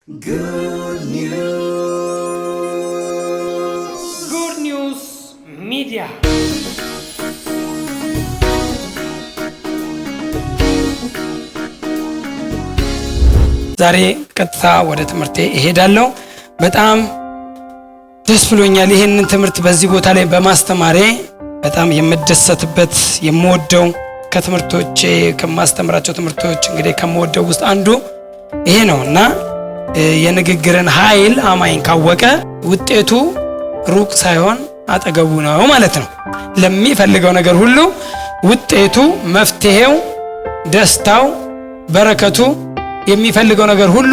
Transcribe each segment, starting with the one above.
Good News Media. ዛሬ ቀጥታ ወደ ትምህርቴ እሄዳለሁ። በጣም ደስ ብሎኛል ይሄንን ትምህርት በዚህ ቦታ ላይ በማስተማሬ በጣም የምደሰትበት የምወደው ከትምህርቶቼ ከማስተምራቸው ትምህርቶች እንግዲህ ከምወደው ውስጥ አንዱ ይሄ ነውና የንግግርን ኃይል አማኝ ካወቀ ውጤቱ ሩቅ ሳይሆን አጠገቡ ነው ማለት ነው። ለሚፈልገው ነገር ሁሉ ውጤቱ፣ መፍትሄው፣ ደስታው፣ በረከቱ የሚፈልገው ነገር ሁሉ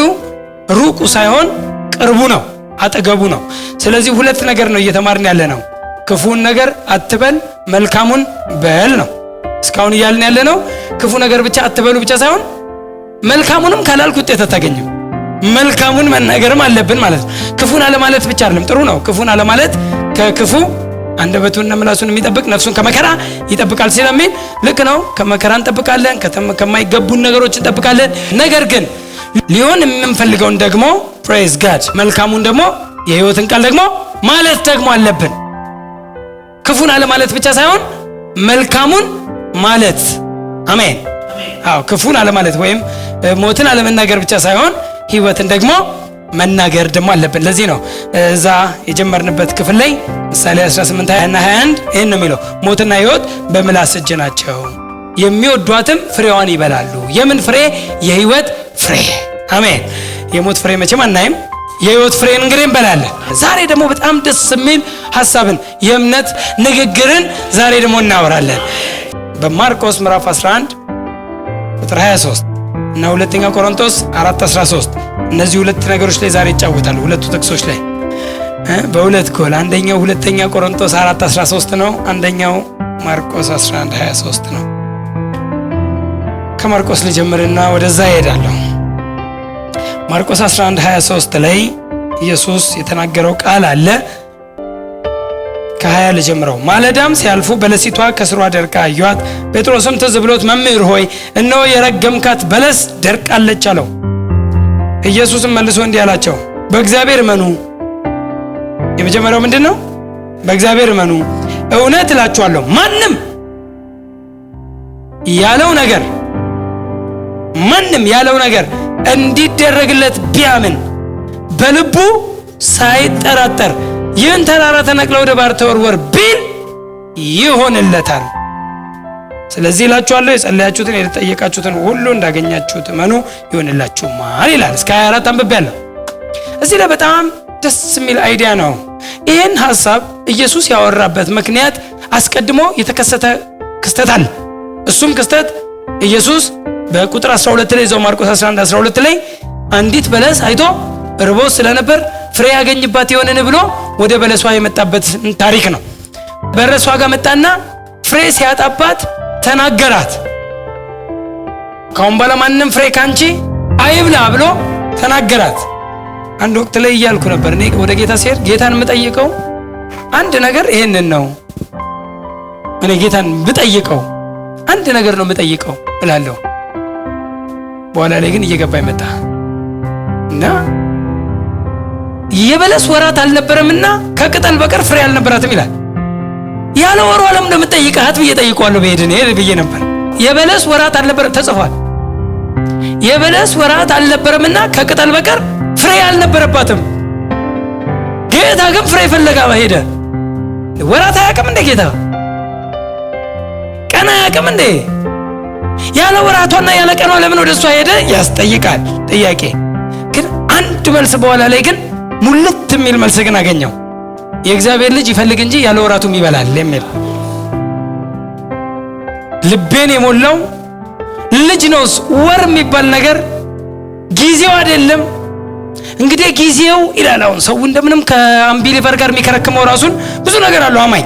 ሩቁ ሳይሆን ቅርቡ ነው፣ አጠገቡ ነው። ስለዚህ ሁለት ነገር ነው እየተማርን ያለ ነው። ክፉን ነገር አትበል፣ መልካሙን በል ነው። እስካሁን እያልን ያለ ነው ክፉ ነገር ብቻ አትበሉ ብቻ ሳይሆን መልካሙንም ካላልክ ውጤት አታገኝም። መልካሙን መናገርም አለብን ማለት ነው። ክፉን አለማለት ብቻ አይደለም፣ ጥሩ ነው ክፉን አለማለት። ከክፉ አንደበቱንና ምላሱን የሚጠብቅ ነፍሱን ከመከራ ይጠብቃል ስለሚል ልክ ነው። ከመከራ እንጠብቃለን፣ ከማይገቡን ነገሮች እንጠብቃለን። ነገር ግን ሊሆን የምንፈልገውን ደግሞ ፕሬዝ ጋድ መልካሙን ደግሞ የህይወትን ቃል ደግሞ ማለት ደግሞ አለብን። ክፉን አለማለት ብቻ ሳይሆን መልካሙን ማለት። አሜን። አዎ ክፉን አለማለት ወይም ሞትን አለመናገር ብቻ ሳይሆን ህይወትን ደግሞ መናገር ደግሞ አለብን። ለዚህ ነው እዛ የጀመርንበት ክፍል ላይ ምሳሌ 18:20 እና 21 ይሄን ነው የሚለው፣ ሞትና ህይወት በምላስ እጅ ናቸው፣ የሚወዷትም ፍሬዋን ይበላሉ። የምን ፍሬ? የህይወት ፍሬ። አሜን። የሞት ፍሬ መቼም አናይም፣ የህይወት ፍሬን እንግዲህ እንበላለን። ዛሬ ደግሞ በጣም ደስ የሚል ሐሳብን የእምነት ንግግርን ዛሬ ደግሞ እናወራለን። በማርቆስ ምዕራፍ 11 ቁጥር 23 እና ሁለተኛ ቆሮንቶስ 4:13 እነዚህ ሁለት ነገሮች ላይ ዛሬ ይጫወታሉ። ሁለቱ ጥቅሶች ላይ በሁለት ጎል፣ አንደኛው ሁለተኛ ቆሮንቶስ 4:13 ነው፣ አንደኛው ማርቆስ 11:23 ነው። ከማርቆስ ልጀምርና ወደዛ እሄዳለሁ። ማርቆስ 11:23 ላይ ኢየሱስ የተናገረው ቃል አለ። ከ20 ልጀምረው። ማለዳም ሲያልፉ በለሲቷ ከስሯ ደርቃ አዩአት። ጴጥሮስም ትዝ ብሎት መምህር ሆይ እነሆ የረገምካት በለስ ደርቃለች አለው። ኢየሱስም መልሶ እንዲህ አላቸው፣ በእግዚአብሔር እመኑ። የመጀመሪያው ምንድን ነው? በእግዚአብሔር እመኑ። እውነት እላችኋለሁ ማንም ያለው ነገር እንዲደረግለት ቢያምን በልቡ ሳይጠራጠር ይህን ተራራ ተነቅለ ወደ ባህር ተወርወር ቢል ይሆንለታል። ስለዚህ እላችኋለሁ የጸለያችሁትን የተጠየቃችሁትን ሁሉ እንዳገኛችሁት እመኑ ይሆንላችሁማል ይላል። እስከ 24 አንብቤያለሁ። እዚህ ላይ በጣም ደስ የሚል አይዲያ ነው። ይህን ሐሳብ ኢየሱስ ያወራበት ምክንያት አስቀድሞ የተከሰተ ክስተት አለ። እሱም ክስተት ኢየሱስ በቁጥር 12 ላይ እዛው ማርቆስ 11:12 ላይ አንዲት በለስ አይቶ ርቦት ስለነበር ፍሬ ያገኝባት ይሆንን ብሎ ወደ በለሷ የመጣበት ታሪክ ነው። በለሷ ጋር መጣና ፍሬ ሲያጣባት ተናገራት። ካሁን በኋላ ማንም ፍሬ ካንቺ አይብላ ብሎ ተናገራት። አንድ ወቅት ላይ እያልኩ ነበር እኔ ወደ ጌታ ሲሄድ ጌታን የምጠይቀው አንድ ነገር ይሄንን ነው። እኔ ጌታን ብጠይቀው አንድ ነገር ነው የምጠይቀው እላለሁ። በኋላ ላይ ግን እየገባኝ መጣ እና የበለስ ወራት አልነበረምና ከቅጠል በቀር ፍሬ አልነበራትም ይላል። ያለ ወሩ ዓለም እንደምጠይቃት ብዬ ጠይቀዋለሁ ብዬ ነበር። የበለስ ወራት አልነበረም ተጽፏል። የበለስ ወራት አልነበረምና ከቅጠል በቀር ፍሬ አልነበረባትም። ጌታ ግን ፍሬ ፍለጋ ሄደ። ወራት አያውቅም እንደ ጌታ? ቀን አያውቅም እንደ? ያለ ወራቷና ያለ ቀኗ ለምን ወደ እሷ ሄደ ያስጠይቃል ጥያቄ። ግን አንድ መልስ በኋላ ላይ ግን ሙልት የሚል መልስ ግን አገኘው። የእግዚአብሔር ልጅ ይፈልግ እንጂ ያለ ወራቱም ይበላል የሚል ልቤን የሞላው ልጅ ነውስ። ወር የሚባል ነገር ጊዜው አይደለም እንግዲህ ጊዜው ይላል። አሁን ሰው እንደምንም ከአምቢሊቨር ጋር የሚከረክመው ራሱን ብዙ ነገር አለው አማኝ።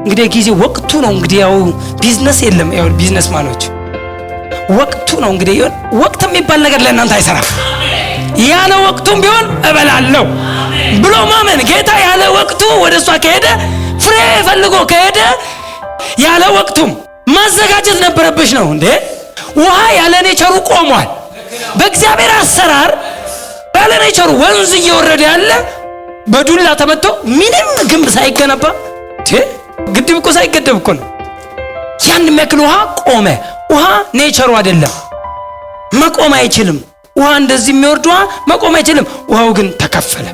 እንግዲህ ጊዜው ወቅቱ ነው። እንግዲህ ያው ቢዝነስ የለም፣ ያው ቢዝነስ ማኖች ወቅቱ ነው። እንግዲህ ወቅት የሚባል ነገር ለእናንተ አይሰራም። ያለ ወቅቱም ቢሆን እበላለሁ ብሎ ማመን። ጌታ ያለ ወቅቱ ወደ እሷ ከሄደ ፍሬ ፈልጎ ከሄደ ያለ ወቅቱም ማዘጋጀት ነበረብሽ ነው እንዴ? ውሃ ያለ ኔቸሩ ቆሟል። በእግዚአብሔር አሰራር ያለ ኔቸሩ ወንዝ እየወረደ ያለ በዱላ ተመቶ ምንም ግንብ ሳይገነባ ግድብ እኮ ሳይገደብ እኮ ነው ያን የሚያክል ውሃ ቆመ። ውሃ ኔቸሩ አይደለም፣ መቆም አይችልም። ውሃ እንደዚህ የሚወርድ ውሃ መቆም አይችልም። ውሃው ግን ተከፈለ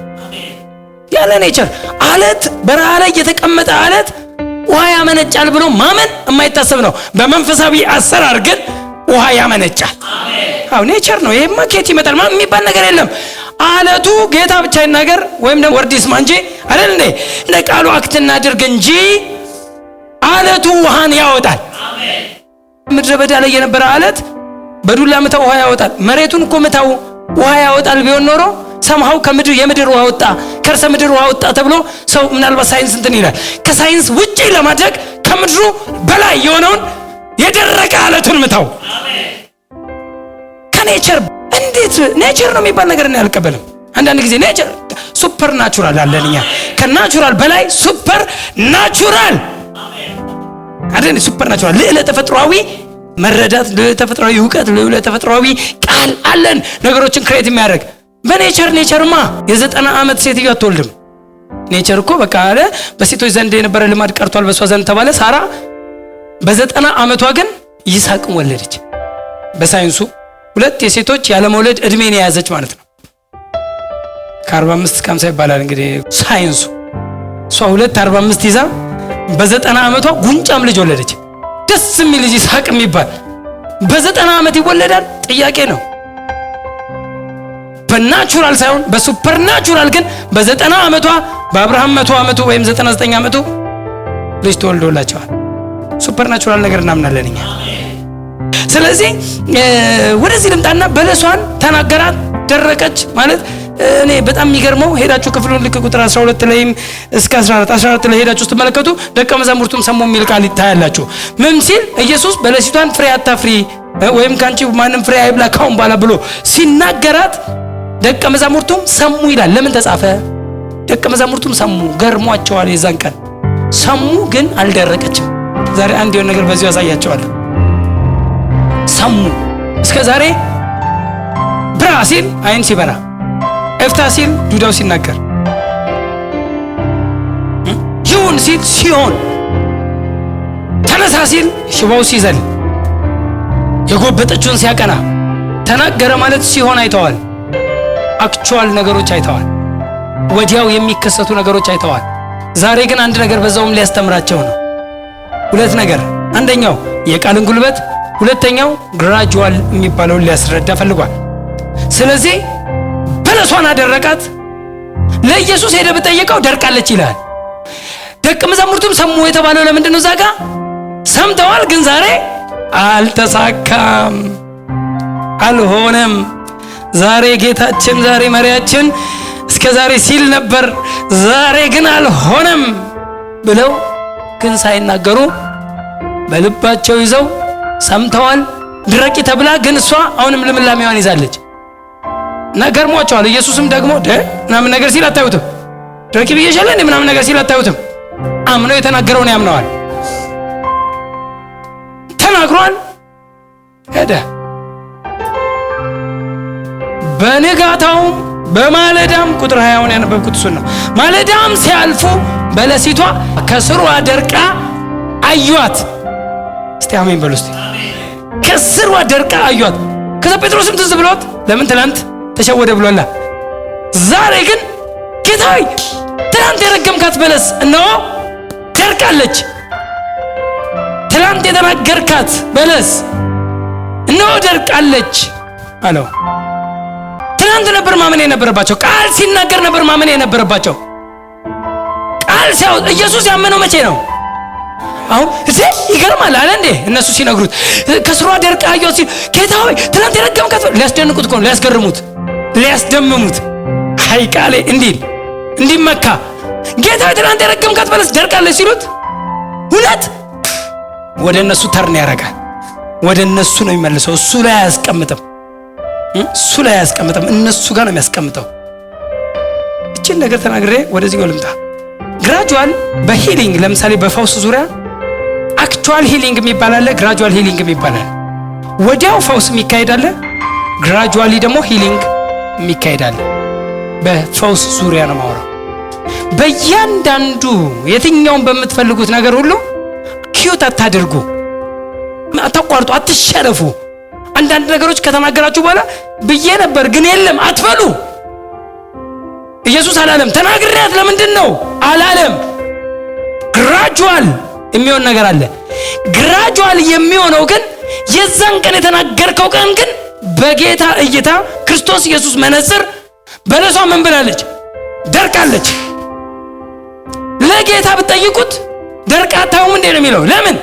ያለ ኔቸር። አለት በረሃ ላይ የተቀመጠ አለት ውሃ ያመነጫል ብሎ ማመን የማይታሰብ ነው። በመንፈሳዊ አሰራር ግን ውሃ ያመነጫል። አዎ ኔቸር ነው። ይሄማ ከየት ይመጣል ማለት የሚባል ነገር የለም። አለቱ ጌታ ብቻ ይናገር ወይም ደግሞ ወርድ ይስማ እንጂ አይደል እንዴ? እንደ ቃሉ አክት እናድርግ እንጂ አለቱ ውሃን ያወጣል። ምድረ በዳ ላይ የነበረ አለት በዱላ ምታው ውሃ ያወጣል። መሬቱን እኮ ምታው ውሃ ያወጣል ቢሆን ኖሮ ሰምሃው ከምድር የምድር ውሃ ወጣ ከርሰ ምድር ውሃ ወጣ ተብሎ ሰው ምናልባት ሳይንስ እንትን ይላል። ከሳይንስ ውጪ ለማድረግ ከምድሩ በላይ የሆነውን የደረቀ አለቱን ምታው። ከኔቸር እንዴት ኔቸር ነው የሚባል ነገር ነው ያልቀበልም። አንዳንድ ጊዜ ኔቸር ሱፐር ናቹራል አለንኛ ከናቹራል በላይ ሱፐር ናቹራል አይደል? ሱፐር ናቹራል ልዕለ ተፈጥሯዊ መረዳት፣ ልዕለ ተፈጥሯዊ ዕውቀት፣ ልዕለ ተፈጥሯዊ ቃል አለን ነገሮችን ክሬት የሚያደርግ በኔቸርማ የ90 ዓመት ሴትዮ አትወልድም። ኔቸር እኮ በቃ አለ በሴቶች ዘንድ የነበረ ልማድ ቀርቷል በሷ ዘንድ ተባለ። ሳራ በ90 ዓመቷ ግን ይስሐቅን ወለደች። በሳይንሱ 2 የሴቶች ያለ መውለድ እድሜን የያዘች ማለት ነው። ከ45 እስከ 50 ይባላል እንግዲህ ሳይንሱ። እሷ 2:45 ይዛ በ90 ዓመቷ ጉንጫም ልጅ ወለደች። ደስ የሚል ልጅ ይስሐቅ የሚባል በ90 ዓመት ይወለዳል? ጥያቄ ነው። በናቹራል ሳይሆን በሱፐር ናቹራል ግን በ90 ዓመቷ በአብርሃም 100 ዓመቱ ወይም 99 ዓመቱ ልጅ ተወልዶላቸዋል። ሱፐር ናቹራል ነገር እናምናለን እኛ። ስለዚህ ወደዚህ ልምጣና በለሷን ተናገራት፣ ደረቀች ማለት እኔ በጣም የሚገርመው ሄዳችሁ ክፍሉን ልክ ቁጥር 12 ላይም እስከ 14 ላይ ሄዳችሁ ስትመለከቱ ደቀ መዛሙርቱም ሰሙ የሚል ቃል ይታያላችሁ። ምን ሲል ኢየሱስ በለሲቷን ፍሬ አታፍሪ ወይም ካንቺ ማንም ፍሬ አይብላ ካሁን በኋላ ብሎ ሲናገራት ደቀ መዛሙርቱም ሰሙ ይላል። ለምን ተጻፈ? ደቀ መዛሙርቱም ሰሙ፣ ገርሟቸዋል። የዛን ቀን ሰሙ፣ ግን አልደረቀችም። ዛሬ አንድ የሆነ ነገር በዚሁ ያሳያቸዋለሁ። ሰሙ። እስከ ዛሬ ብራ ሲል አይን ሲበራ፣ እፍታ ሲል ዱዳው ሲናገር፣ ይሁን ሲል ሲሆን፣ ተነሳ ሲል ሽባው ሲዘል፣ የጎበጠችውን ሲያቀና፣ ተናገረ ማለት ሲሆን አይተዋል። አክቹዋል ነገሮች አይተዋል። ወዲያው የሚከሰቱ ነገሮች አይተዋል። ዛሬ ግን አንድ ነገር በዛውም ሊያስተምራቸው ነው። 2 ነገር፣ አንደኛው የቃልን ጉልበት፣ ሁለተኛው ግራጁዋል የሚባለውን ሊያስረዳ ፈልጓል። ስለዚህ በለሷን አደረቃት። ለኢየሱስ ሄደ ብጠይቀው ደርቃለች ይላል። ደቀ መዛሙርቱም ሰሙ የተባለው ለምንድን ነው? ዛጋ ሰምተዋል፣ ግን ዛሬ አልተሳካም፣ አልሆነም። ዛሬ ጌታችን ዛሬ መሪያችን እስከ ዛሬ ሲል ነበር፣ ዛሬ ግን አልሆነም ብለው ግን ሳይናገሩ በልባቸው ይዘው ሰምተዋል። ድረቂ ተብላ ግን እሷ አሁንም ልምላሜዋን ይዛለች እና ገርሟቸዋል። ኢየሱስም ደግሞ ምናምን ነገር ሲል አታዩትም? ድረቂ ብዬሻለሁ እንዴ ምናምን ነገር ሲል አታዩትም? አምነው የተናገረውን ያምነዋል። ተናግሯል፣ ሄደ። በንጋታውም በማለዳም ቁጥር 20 ያነበብኩት እሱን ነው። ማለዳም ሲያልፉ በለሲቷ ከስሯ ደርቃ አዩአት። እስቲ አሜን በሉ እስቲ። ከስሯ ደርቃ አዩአት። ከዛ ጴጥሮስም ትዝ ብሎት ለምን ትናንት ተሸወደ ብሎላ፣ ዛሬ ግን ጌታ ሆይ ትናንት የረገምካት በለስ እነሆ ደርቃለች። ትናንት የተናገርካት በለስ እነሆ ደርቃለች አለው። ትናንት ነበር ማመን የነበረባቸው። ቃል ሲናገር ነበር ማመን የነበረባቸው። ቃል ሲያወጣ ኢየሱስ ያመነው መቼ ነው? አሁን እዚህ ይገርማል አለ እንዴ እነሱ ሲነግሩት ከስሯ ደርቃ አየሁ ሲል ጌታ ሆይ ትናንት የረገምካት ሊያስደንቁት እኮ ነው፣ ሊያስገርሙት፣ ሊያስደምሙት አይ ቃሌ እንዲመካ ጌታ ሆይ ትናንት የረገምካት በለስ ደርቃለች ሲሉት እውነት ወደ እነሱ ተርን ያደርጋል። ወደ እነሱ ነው የሚመልሰው። እሱ ላይ አያስቀምጥም። እነሱ ጋር ነው የሚያስቀምጠው። እቺን ነገር ተናግሬ ወደዚህ ልምጣ። ግራጁዋል በሂሊንግ ለምሳሌ በፈውስ ዙሪያ አክቹዋል ሂሊንግ የሚባል አለ፣ ግራጁዋል ሂሊንግ የሚባል አለ። ወዲያው ፈውስ የሚካሄድ አለ፣ ግራጁዋሊ ደግሞ ሂሊንግ የሚካሄድ አለ። በፈውስ ዙሪያ ነው ማወራው። በእያንዳንዱ የትኛውን በምትፈልጉት ነገር ሁሉ ኪዩት አታድርጉ፣ አታቋርጡ፣ አትሸረፉ። አንዳንድ ነገሮች ከተናገራችሁ በኋላ ብዬ ነበር ግን የለም አትበሉ። ኢየሱስ አላለም ተናግሬያት ለምንድን ነው አላለም። ግራጁዋል የሚሆን ነገር አለ። ግራጁዋል የሚሆነው ግን የዛን ቀን የተናገርከው ቀን ግን በጌታ እይታ ክርስቶስ ኢየሱስ መነጽር በለሷ ምን ብላለች? ደርቃለች። ለጌታ ብትጠይቁት ደርቃታው እንዴ ነው የሚለው? ለምን?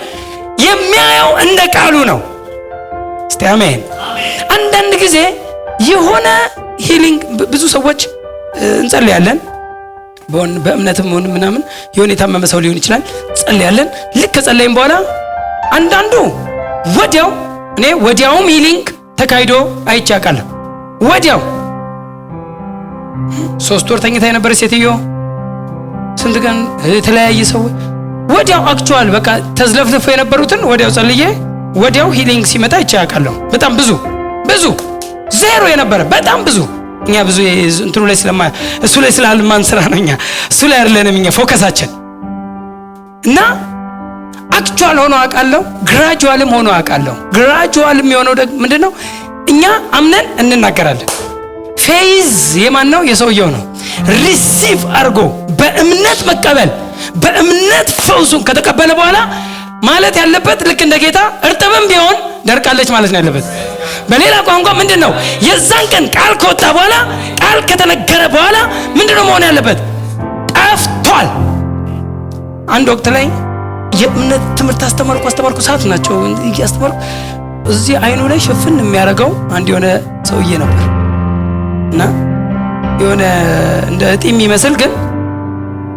የሚያየው እንደ ቃሉ ነው። እስቲ አሜን። አንዳንድ ጊዜ የሆነ ሂሊንግ ብዙ ሰዎች እንጸልያለን፣ በእምነትም ሆነ ምናምን የሆነ የታመመ ሰው ሊሆን ይችላል፣ ጸልያለን። ልክ ከጸለይም በኋላ አንዳንዱ ወዲያውም ሂሊንግ ተካሂዶ አይቼ አውቃለሁ። ወዲያው 3 ወር ተኝታ የነበረች ሴትዮ ስንት ቀን የተለያየ ሰው ወዲያው አክቹዋል በቃ ተዝለፍልፎ የነበሩትን ወዲያው ጸልዬ ወዲያው ሂሊንግ ሲመጣ አይቼ አውቃለሁ። በጣም ብዙ ዜሮ የነበረ በጣም ብዙ። እኛ ብዙ እንትኑ ላይ እሱ ላይ ስላልማን ስራ ነው። እኛ እሱ ላይ አይደለንም እኛ ፎከሳችን። እና አክቹዋል ሆኖ አውቃለሁ፣ ግራጁዋልም ሆኖ አውቃለሁ። ግራጁዋልም የሆነው ደግሞ ምንድነው? እኛ አምነን እንናገራለን። ፌዝ የማን ነው? የሰውየው ነው። ሪሲቭ አድርጎ በእምነት መቀበል፣ በእምነት ፈውሱን ከተቀበለ በኋላ ማለት ያለበት ልክ እንደ ጌታ እርጥብም ቢሆን ደርቃለች ማለት ነው ያለበት። በሌላ ቋንቋ ምንድነው? የዛን ቀን ቃል ከወጣ በኋላ ቃል ከተነገረ በኋላ ምንድነው መሆን ያለበት? ጠፍቷል። አንድ ወቅት ላይ የእምነት ትምህርት አስተማርኩ ሰዓት ናቸው እያስተማርኩ እዚህ አይኑ ላይ ሽፍን የሚያደርገው አንድ የሆነ ሰውዬ ነበር እና የሆነ እንደ እጢ የሚመስል ግን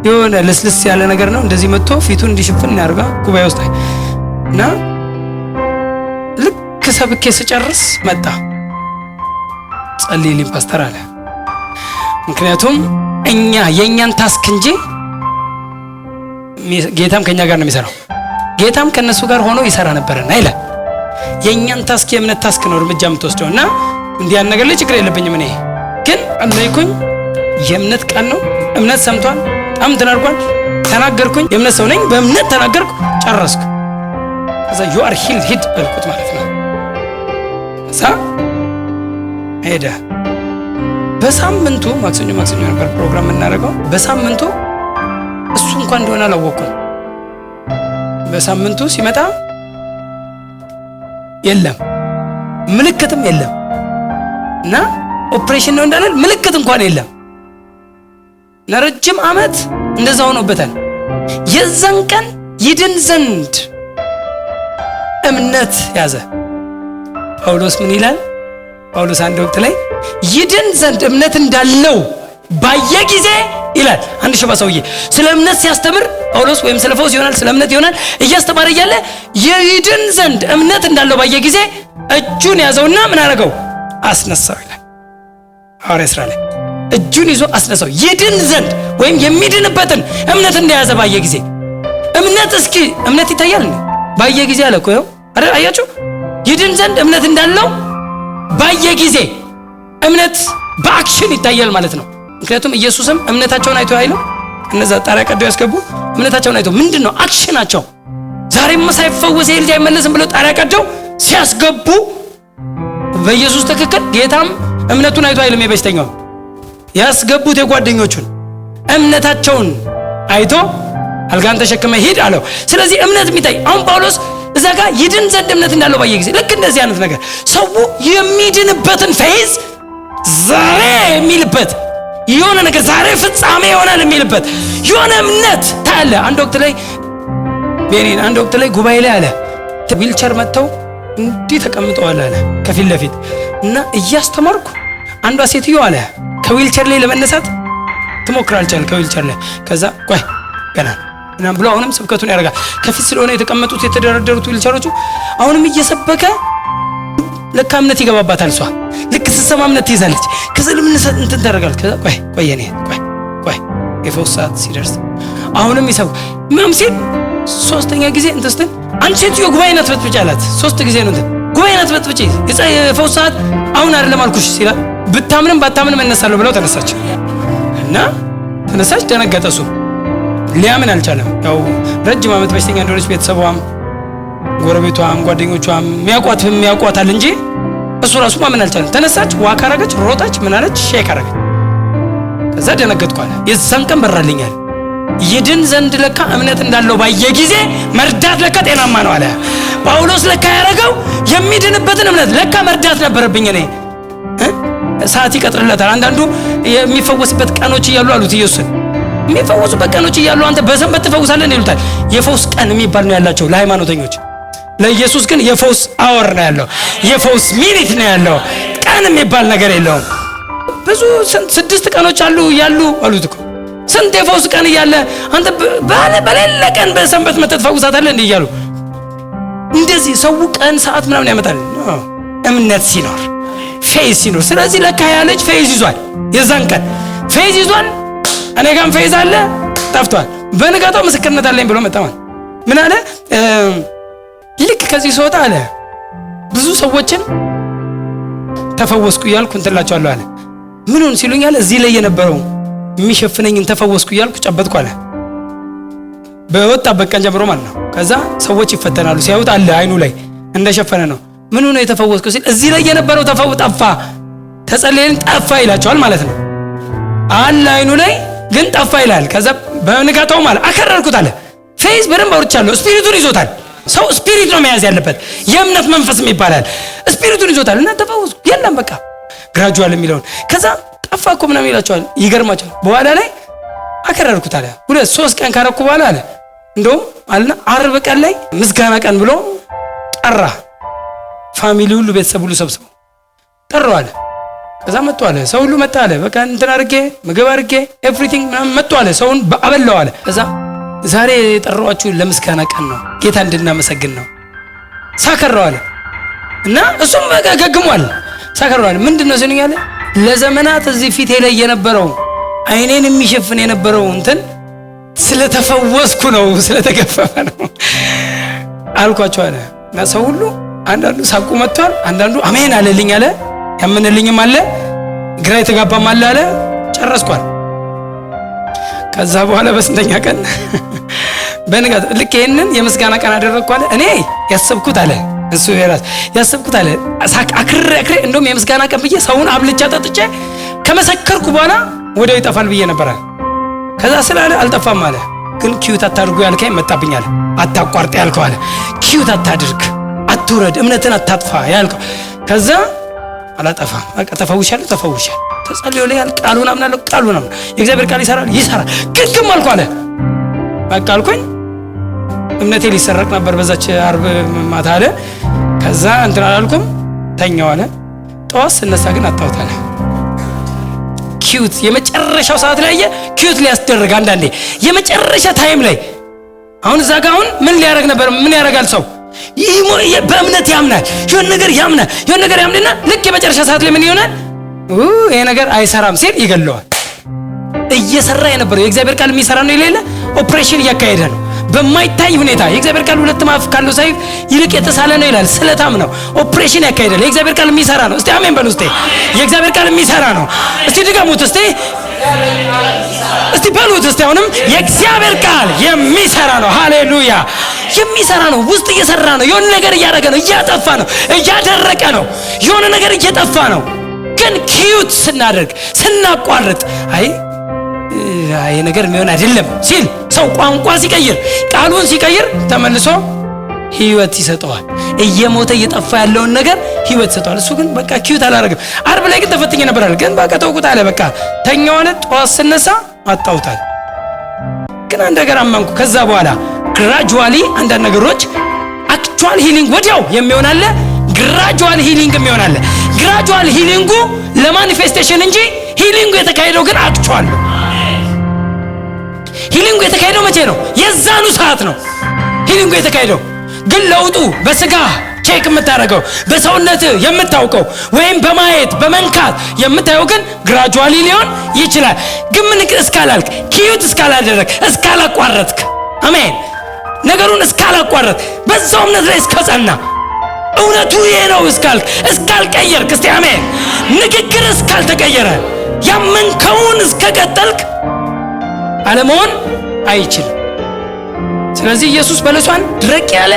የሆነ ለስለስ ያለ ነገር ነው። እንደዚህ መጥቶ ፊቱን እንዲሽፍን ያደርጋ ጉባኤ ውስጥ እና ልክ ሰብኬ ስጨርስ መጣ። ጸልይልኝ ፓስተር አለ። ምክንያቱም የኛን ታስክ እንጂ ጌታም ከኛ ጋር ነው የሚሰራው። ጌታም ከነሱ ጋር ሆኖ ይሰራ ነበርና ይላል። የኛን ታስክ የእምነት ታስክ ነው እርምጃ የምትወስደው እና እንዲያን ነገር ላይ ችግር የለብኝም። እኔ ግን አለይኩኝ የእምነት ቃል ነው። እምነት ሰምቷል፣ በጣም ተናርጓል። ተናገርኩኝ፣ የእምነት ሰው ነኝ፣ በእምነት ተናገርኩ፣ ጨረስኩ። ከዛ you are healed ሂድ አልኩት ማለት ነው። ከዛ ሄደ። በሳምንቱ ማክሰኞ ነበር ፕሮግራም እናደርገው። በሳምንቱ እሱ እንኳን እንደሆነ አላወቅኩም። በሳምንቱ ሲመጣ የለም ምልክትም የለም እና ኦፕሬሽን ነው እንዳለን ምልክት እንኳን የለም። ለረጅም ዓመት እንደዛ ሆኖበታል። የዛን ቀን ይድን ዘንድ እምነት ያዘ። ጳውሎስ ምን ይላል? ጳውሎስ አንድ ወቅት ላይ ይድን ዘንድ እምነት እንዳለው ባየ ጊዜ ይላል። አንድ ሽባ ሰውዬ ስለ እምነት ሲያስተምር ጳውሎስ ወይም ስለ ፈውስ ይሆናል ስለ እምነት ይሆናል እያስተማረ እያለ ይድን ዘንድ እምነት እንዳለው ባየ ጊዜ እጁን ያዘውና ምን አደረገው? አስነሳው ይላል ሐዋርያት ሥራ ላይ። እጁን ይዞ አስነሳው። ይድን ዘንድ ወይም የሚድንበትን እምነት እንደያዘ ባየ ጊዜ እምነት ይታያል እንዴ? ባየ ጊዜ አለ እኮ አይደል? አያችሁ? ይድን ዘንድ እምነት እንዳለው ባየ ጊዜ እምነት በአክሽን ይታያል ማለት ነው። ምክንያቱም ኢየሱስም እምነታቸውን አይቶ አይለው እነዛ ጣሪያ ቀደው ያስገቡ እምነታቸውን አይቶ ምንድነው አክሽናቸው? ዛሬም ሳይፈወስ ልጅ አይመለስም ብለው ጣሪያ ቀደው ሲያስገቡ በኢየሱስ ትክክል ጌታም እምነቱን አይቶ አይልም። የበሽተኛው ያስገቡት የጓደኞቹን እምነታቸውን አይቶ አልጋን ተሸክመ ሂድ አለው። ስለዚህ እምነት የሚታይ አሁን ጳውሎስ እዛ ጋር ይድን ዘንድ እምነት እንዳለው ባየ ጊዜ ልክ እንደዚህ አይነት ነገር ሰው የሚድንበትን ፌዝ ዛሬ የሚልበት የሆነ ነገር ዛሬ ፍጻሜ ይሆናል የሚልበት የሆነ እምነት ታለ። አንድ ወቅት ላይ ጉባኤ ላይ አለ ዊልቸር መጥተው እንዲህ ተቀምጠዋል አለ ከፊት ለፊት እና እያስተማርኩ አንዷ ሴትዮ አለ ከዊልቸር ላይ ለመነሳት ትሞክራለች ከዊልቸር ላይ። ከዛ ቆይ ገና እና ብሎ አሁንም ስብከቱን ያደርጋል። ከፊት ስለሆነ የተቀመጡት የተደረደሩት ዊልቸሮቹ አሁንም እየሰበከ ለካ እምነት ይገባባታል። እሷ ልክ ስትሰማ እምነት ትይዛለች። ከዛ ለምን እንትን ታደርጋለች። ከዛ ቆይ የፈውስ ሰዓት ሲደርስ አሁንም ይሰብ ምንም ሲል ሶስተኛ ጊዜ እንትን ስትል አንቺ ሴትዮ ጉባኤ ናት በጥብጭ አላት። 3 ጊዜ ነው እንትን ጉባኤ ናት በጥብጭ የፈውስ ሰዓት አሁን አይደለም አልኩሽ ሲላት ብታምንም ባታምንም እነሳለሁ ብለው ተነሳች። እና ተነሳች፣ ደነገጠ። እሱ ሊያምን አልቻለም። ያው ረጅም ዓመት በሽተኛ እንደሆነች ቤተሰቧም ጎረቤቷም ጓደኞቿም የሚያውቋታል እንጂ እሱ ራሱ ማመን አልቻለም። ተነሳች፣ ዋክ አረገች፣ ሮጣች፣ ምን አለች? ሼክ አረገች። ከዛ ደነገጥኩ አለ። የዛን ቀን በራልኛል። ይድን ዘንድ ለካ እምነት እንዳለው ባየ ጊዜ መርዳት ለካ ጤናማ ነው አለ ጳውሎስ። ለካ ያረገው የሚድንበትን እምነት ለካ መርዳት ነበረብኝ እኔ። ሰዓት ይቀጥርለታል። አንዳንዱ የሚፈወስበት ቀኖች እያሉ አሉት ኢየሱስን። የሚፈወሱበት ቀኖች እያሉ አንተ በሰንበት ትፈውሳለህ ይሉታል። የፈውስ ቀን የሚባል ነው ያላቸው ለሃይማኖተኞች። ለኢየሱስ ግን የፈውስ አወር ነው ያለው፣ የፈውስ ሚኒት ነው ያለው። ቀን የሚባል ነገር የለውም። ብዙ 6 ቀኖች አሉ ያሉ አሉት እኮ። ስንት የፈውስ ቀን እያለ አንተ በሌለ ቀን በሰንበት መተት ፈውሳታለህ እንዴ እያሉ እንደዚህ ሰው ቀን ሰዓት ምናምን ያመጣል። እምነት ሲኖር ፌዝ ሲኖር። ስለዚህ ለካ ያለች ፌዝ ይዟል። የዛን ቀን ፌዝ ይዟል። እኔ ጋርም ፌዝ አለ፣ ጠፍቷል። በንጋታው ምስክርነት አለኝ ብሎ መጣ። ምን አለ? ልክ ከዚህ ስወጣ አለ ብዙ ሰዎችን ተፈወስኩ እያልኩ እንትላቸዋለሁ አለ። ምኑን ሲሉኝ አለ እዚህ ላይ የነበረው የሚሸፍነኝን ተፈወስኩ እያልኩ ጨበጥኩ አለ። በወጣበት ቀን ጀምሮ ማለት ነው። ከዛ ሰዎች ይፈተናሉ፣ ሲያዩት አለ አይኑ ላይ እንደሸፈነ ነው። ምኑ ነው የተፈወስኩ ሲል እዚህ ላይ የነበረው ጠፋ፣ ተጸለየን ጠፋ ይላቸዋል ማለት ነው። አለ አይኑ ላይ ግን ጠፋ ይላል። ከዛ በንጋታው ማለት አከረርኩት አለ። ፌዝ በደንብ አውርቻለሁ። ስፒሪቱን ይዞታል። ሰው ስፒሪት ነው መያዝ ያለበት። የእምነት መንፈስ ይባላል። ስፒሪቱን ይዞታል እና ተፈወስኩ። የለም በቃ ግራጁዋል የሚለውን ከዛ ጠፋ እኮ ምናምን ይላቸዋል። ይገርማቸዋል። በኋላ ላይ አከረርኩት አለ። 2-3 ቀን ካረኩ በኋላ አለ እንደውም አለና ዓርብ ቀን ላይ ምስጋና ቀን ብሎ ጠራ። ፋሚሊ ሁሉ ቤተሰብ ሁሉ ሰብስበው ጠራው አለ። ከዛ መጡ አለ። ሰው ሁሉ መጣ አለ። በቃ እንትን አድርጌ ምግብ አድርጌ ኤቭሪቲንግ ምናምን መጡ አለ። ሰውን አበላው አለ። ከዛ ዛሬ የጠራኋችሁ ለምስጋና ቀን ነው፣ ጌታ እንድናመሰግን ነው። ሳከረው አለ እና እሱም በቃ ገግሟል። ሳከረው አለ ምንድነው ሲሉኝ አለ ለዘመናት እዚህ ፊቴ ላይ የነበረው አይኔን የሚሸፍን የነበረው እንትን ስለተፈወስኩ ነው፣ ስለተገፈፈ ነው አልኳቸው አለ። እና ሰው ሁሉ አንዳንዱ ሳቁ መጥቷል፣ አንዳንዱ አሜን አለልኝ አለ። ያመነልኝም አለ፣ ግራ የተጋባም አለ። ጨረስኳል። ከዛ በኋላ በስንተኛ ቀን በንጋት ልክ ይሄንን የምስጋና ቀን አደረግኩ አለ። እኔ ያሰብኩት አለ እሱ የራስ ያሰብኩት አለ አክሬ እንደውም የምስጋና ቀን ብዬ ሰውን አብልቻ ጠጥቼ ከመሰከርኩ በኋላ ወዲያው ይጠፋል ብዬ ነበር አለ። ከዛ ስላለ አልጠፋም አለ። ግን ኪዩት አታድርጉ ያልከኝ መጣብኝ አለ። አታቋርጥ ያልከው አለ ኪዩት አታድርግ፣ አትውረድ፣ እምነትን አታጥፋ ያልከው። ከዛ አላጠፋም በቃ ተፈውሻለሁ። ተጸልዮ ላይ ቃሉን አምናለሁ፣ ቃሉን አምናለሁ። የእግዚአብሔር ቃል ይሰራል። ግግም አልኩ አለ። በቃ አልኩኝ። እምነቴ ሊሰረቅ ነበር በዛች ዓርብ ማታ አለ። ከዛ እንትን አላልኩም፣ ተኛው አለ። ጠዋት ስነሳ ግን አጣሁት አለ። ኪዩት የመጨረሻው ሰዓት ላይ ኪዩት ሊያስደርግ አንዳንዴ የመጨረሻ ታይም ላይ አሁን እዛ ጋር አሁን ምን ሊያረግ ነበር? ምን ያረጋል ሰው? በእምነት ያምናል፣ የሆነ ነገር ያምንና ልክ የመጨረሻ ሰዓት ላይ ምን ይሆናል? ይሄ ነገር አይሰራም ሲል ይገለዋል። እየሰራ የነበረው የእግዚአብሔር ቃል የሚሰራ ነው የሌለ ኦፕሬሽን እያካሄደ ነው በማይታይ ሁኔታ። የእግዚአብሔር ቃል 2 ማፍ ካለው ሰይፍ ይልቅ የተሳለ ነው ይላል። ስለታም ነው ኦፕሬሽን ያካሄዳል። የእግዚአብሔር ቃል የሚሰራ ነው። እስቲ አሜን በሉ። እስቲ የእግዚአብሔር ቃል የሚሰራ ነው። እስቲ ድገሙት። እስቲ በሉት። እስቲ አሁንም የእግዚአብሔር ቃል የሚሰራ ነው። ሃሌሉያ! የሚሰራ ነው። ውስጥ እየሰራ ነው። የሆነ ነገር እያደረገ ነው። እያጠፋ ነው። እያደረቀ ነው። የሆነ ነገር እየጠፋ ነው። ግን ኪዩት ስናደርግ ስናቋርጥ ይሄ ነገር የሚሆን አይደለም ሲል ሰው ቋንቋ ሲቀይር ቃሉን ሲቀይር ተመልሶ ህይወት ይሰጠዋል። እየሞተ እየጠፋ ያለውን ነገር ህይወት ይሰጠዋል። እሱ ግን በቃ ኪዩት አላደረገም። ዓርብ ላይ ግን ተፈትኜ ነበር አለ። ግን በቃ ተውኩት አለ። በቃ ተኛው አለ። ጠዋት ስነሳ አጣውታል። ግን አንድ ነገር አመንኩ። ከዛ በኋላ ግራጁዋሊ አንዳንድ ነገሮች አክቹዋል ሂሊንግ ወዲያው የሚሆን አለ፣ ግራጁዋል ሂሊንግ የሚሆን አለ። ግራጁዋል ሂሊንጉ ለማኒፌስቴሽን እንጂ ሂሊንጉ የተካሄደው ግን አክቹዋል ነው። ሂሊንጉ የተካሄደው መቼ ነው? የዛኑ ሰዓት ነው ሂሊንጉ የተካሄደው። ግን ለውጡ በስጋ ቼክ የምታደርገው በሰውነት የምታውቀው ወይም በማየት በመንካት የምታየው ግን ግራጁዋሊ ሊሆን ይችላል። ግን ምን እስካላልክ ኪዩት እስካላደረክ እስካላቋረጥክ፣ አሜን፣ ነገሩን እስካላቋረጥ በዛው እምነት ላይ እስከጸና እውነቱ ይሄ ነው እስካልክ እስካልቀየርክ፣ እስቲ አሜን፣ ንግግር እስካልተቀየረ ያመንከውን እስከቀጠልክ አለመሆን አይችልም። ስለዚህ ኢየሱስ በለሷን ድረቅ ያለ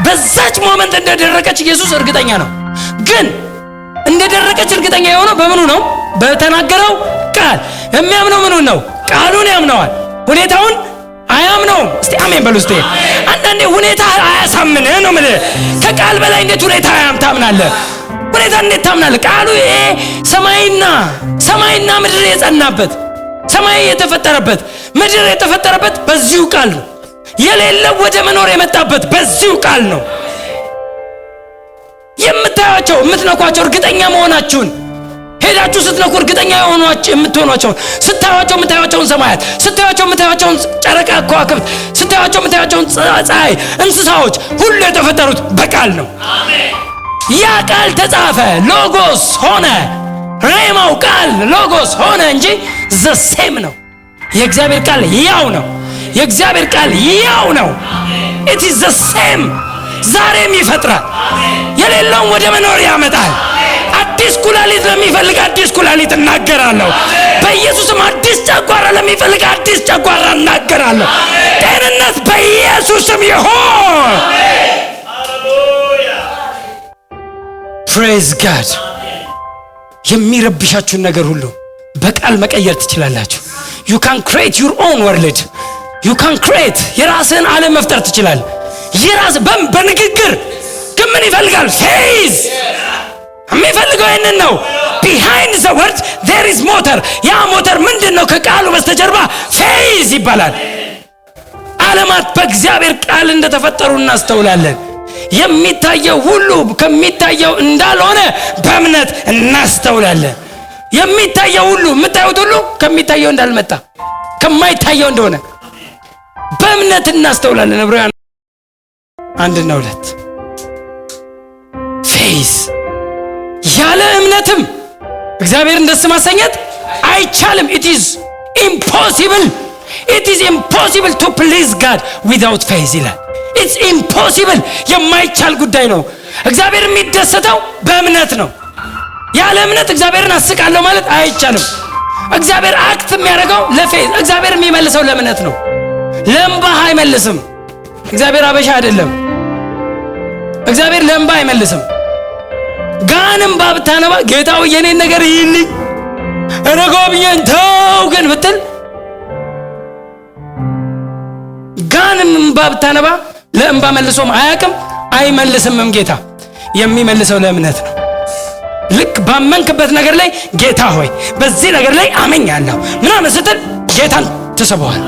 በዛች ሞመንት እንደደረቀች ኢየሱስ እርግጠኛ ነው። ግን እንደደረቀች እርግጠኛ የሆነው በምኑ ነው? በተናገረው ቃል። የሚያምነው ምኑ ነው? ቃሉን ያምነዋል። ሁኔታውን አያምነውም። እስቲ አሜን በሉ። እስቲ አንዳንዴ ሁኔታ አያሳምንህ ነው ማለት። ከቃል በላይ እንዴት ሁኔታ ታምናለህ? ሁኔታ እንዴት ታምናለህ? ቃሉ ይሄ ሰማይና ምድር የጸናበት፣ ሰማይ የተፈጠረበት፣ ምድር የተፈጠረበት በዚሁ ቃል ነው። የሌለው ወደ መኖር የመጣበት በዚሁ ቃል ነው። የምታዩቸው የምትነኳቸው እርግጠኛ መሆናችሁን ሄዳችሁ ስትነኩ እርግጠኛ የምትሆኗቸውን ስታዩቸው የምታዩቸውን ሰማያት፣ ስታዩቸው የምታዩቸውን ጨረቃ፣ ከዋክብት፣ ስታዩቸው የምታዩቸውን ፀሐይ፣ እንስሳዎች ሁሉ የተፈጠሩት በቃል ነው። ያ ቃል ተጻፈ፣ ሎጎስ ሆነ። ሬማው ቃል ሎጎስ ሆነ እንጂ ዘሴም ነው። የእግዚአብሔር ቃል ያው ነው። የእግዚአብሔር ቃል ያው ነው። it is the same። ዛሬም ይፈጥራል። የሌለውን ወደ መኖር ያመጣል። አዲስ ኩላሊት ለሚፈልግ አዲስ ኩላሊት እናገራለሁ። በኢየሱስም አዲስ ጨጓራ ለሚፈልግ አዲስ ጨጓራ እናገራለሁ። ጤንነት በኢየሱስም ይሁን። praise God። የሚረብሻችሁን ነገር ሁሉ በቃል መቀየር ትችላላችሁ። you can create your own world። you can create የራስህን ዓለም መፍጠር ትችላለህ። በንግግር ግን ምን ይፈልጋል? ፌዝ የሚፈልገው ይህንን ነው። behind the word there is motor። ያ ሞተር ምንድነው? ከቃሉ በስተጀርባ ፌዝ ይባላል። ዓለማት በእግዚአብሔር ቃል እንደተፈጠሩ እናስተውላለን። የሚታየው ሁሉ ከሚታየው እንዳልሆነ በእምነት እናስተውላለን። የሚታየው ሁሉ የምታዩት ሁሉ ከሚታየው እንዳልመጣ ከማይታየው እንደሆነ በእምነት እናስተውላለን። ዕብራውያን 1:2 ፌዝ ያለ እምነትም እግዚአብሔርን ደስ ማሰኘት አይቻልም። it is impossible to please God without faith ይላል። it's impossible የማይቻል ጉዳይ ነው። እግዚአብሔር የሚደሰተው በእምነት ነው። ያለ እምነት እግዚአብሔርን አስቃለሁ ማለት አይቻልም። እግዚአብሔር አክት የሚያደርገው ለፌዝ፣ እግዚአብሔር የሚመልሰው ለእምነት ነው። ለእንባ አይመልስም። እግዚአብሔር አበሻ አይደለም። እግዚአብሔር ለእንባ አይመልስም። ጋንም ባብታነባ ጌታው የኔን ነገር ይልኝ ረጋብየን ተው ግን ብትል ጋንም ባብታነባ ለእንባ መልሶም አያውቅም አይመልስምም። ጌታ የሚመልሰው ለእምነት ነው። ልክ ባመንክበት ነገር ላይ ጌታ ሆይ በዚህ ነገር ላይ አመኛለሁ ምናምን ስትል ጌታን ትስበዋል።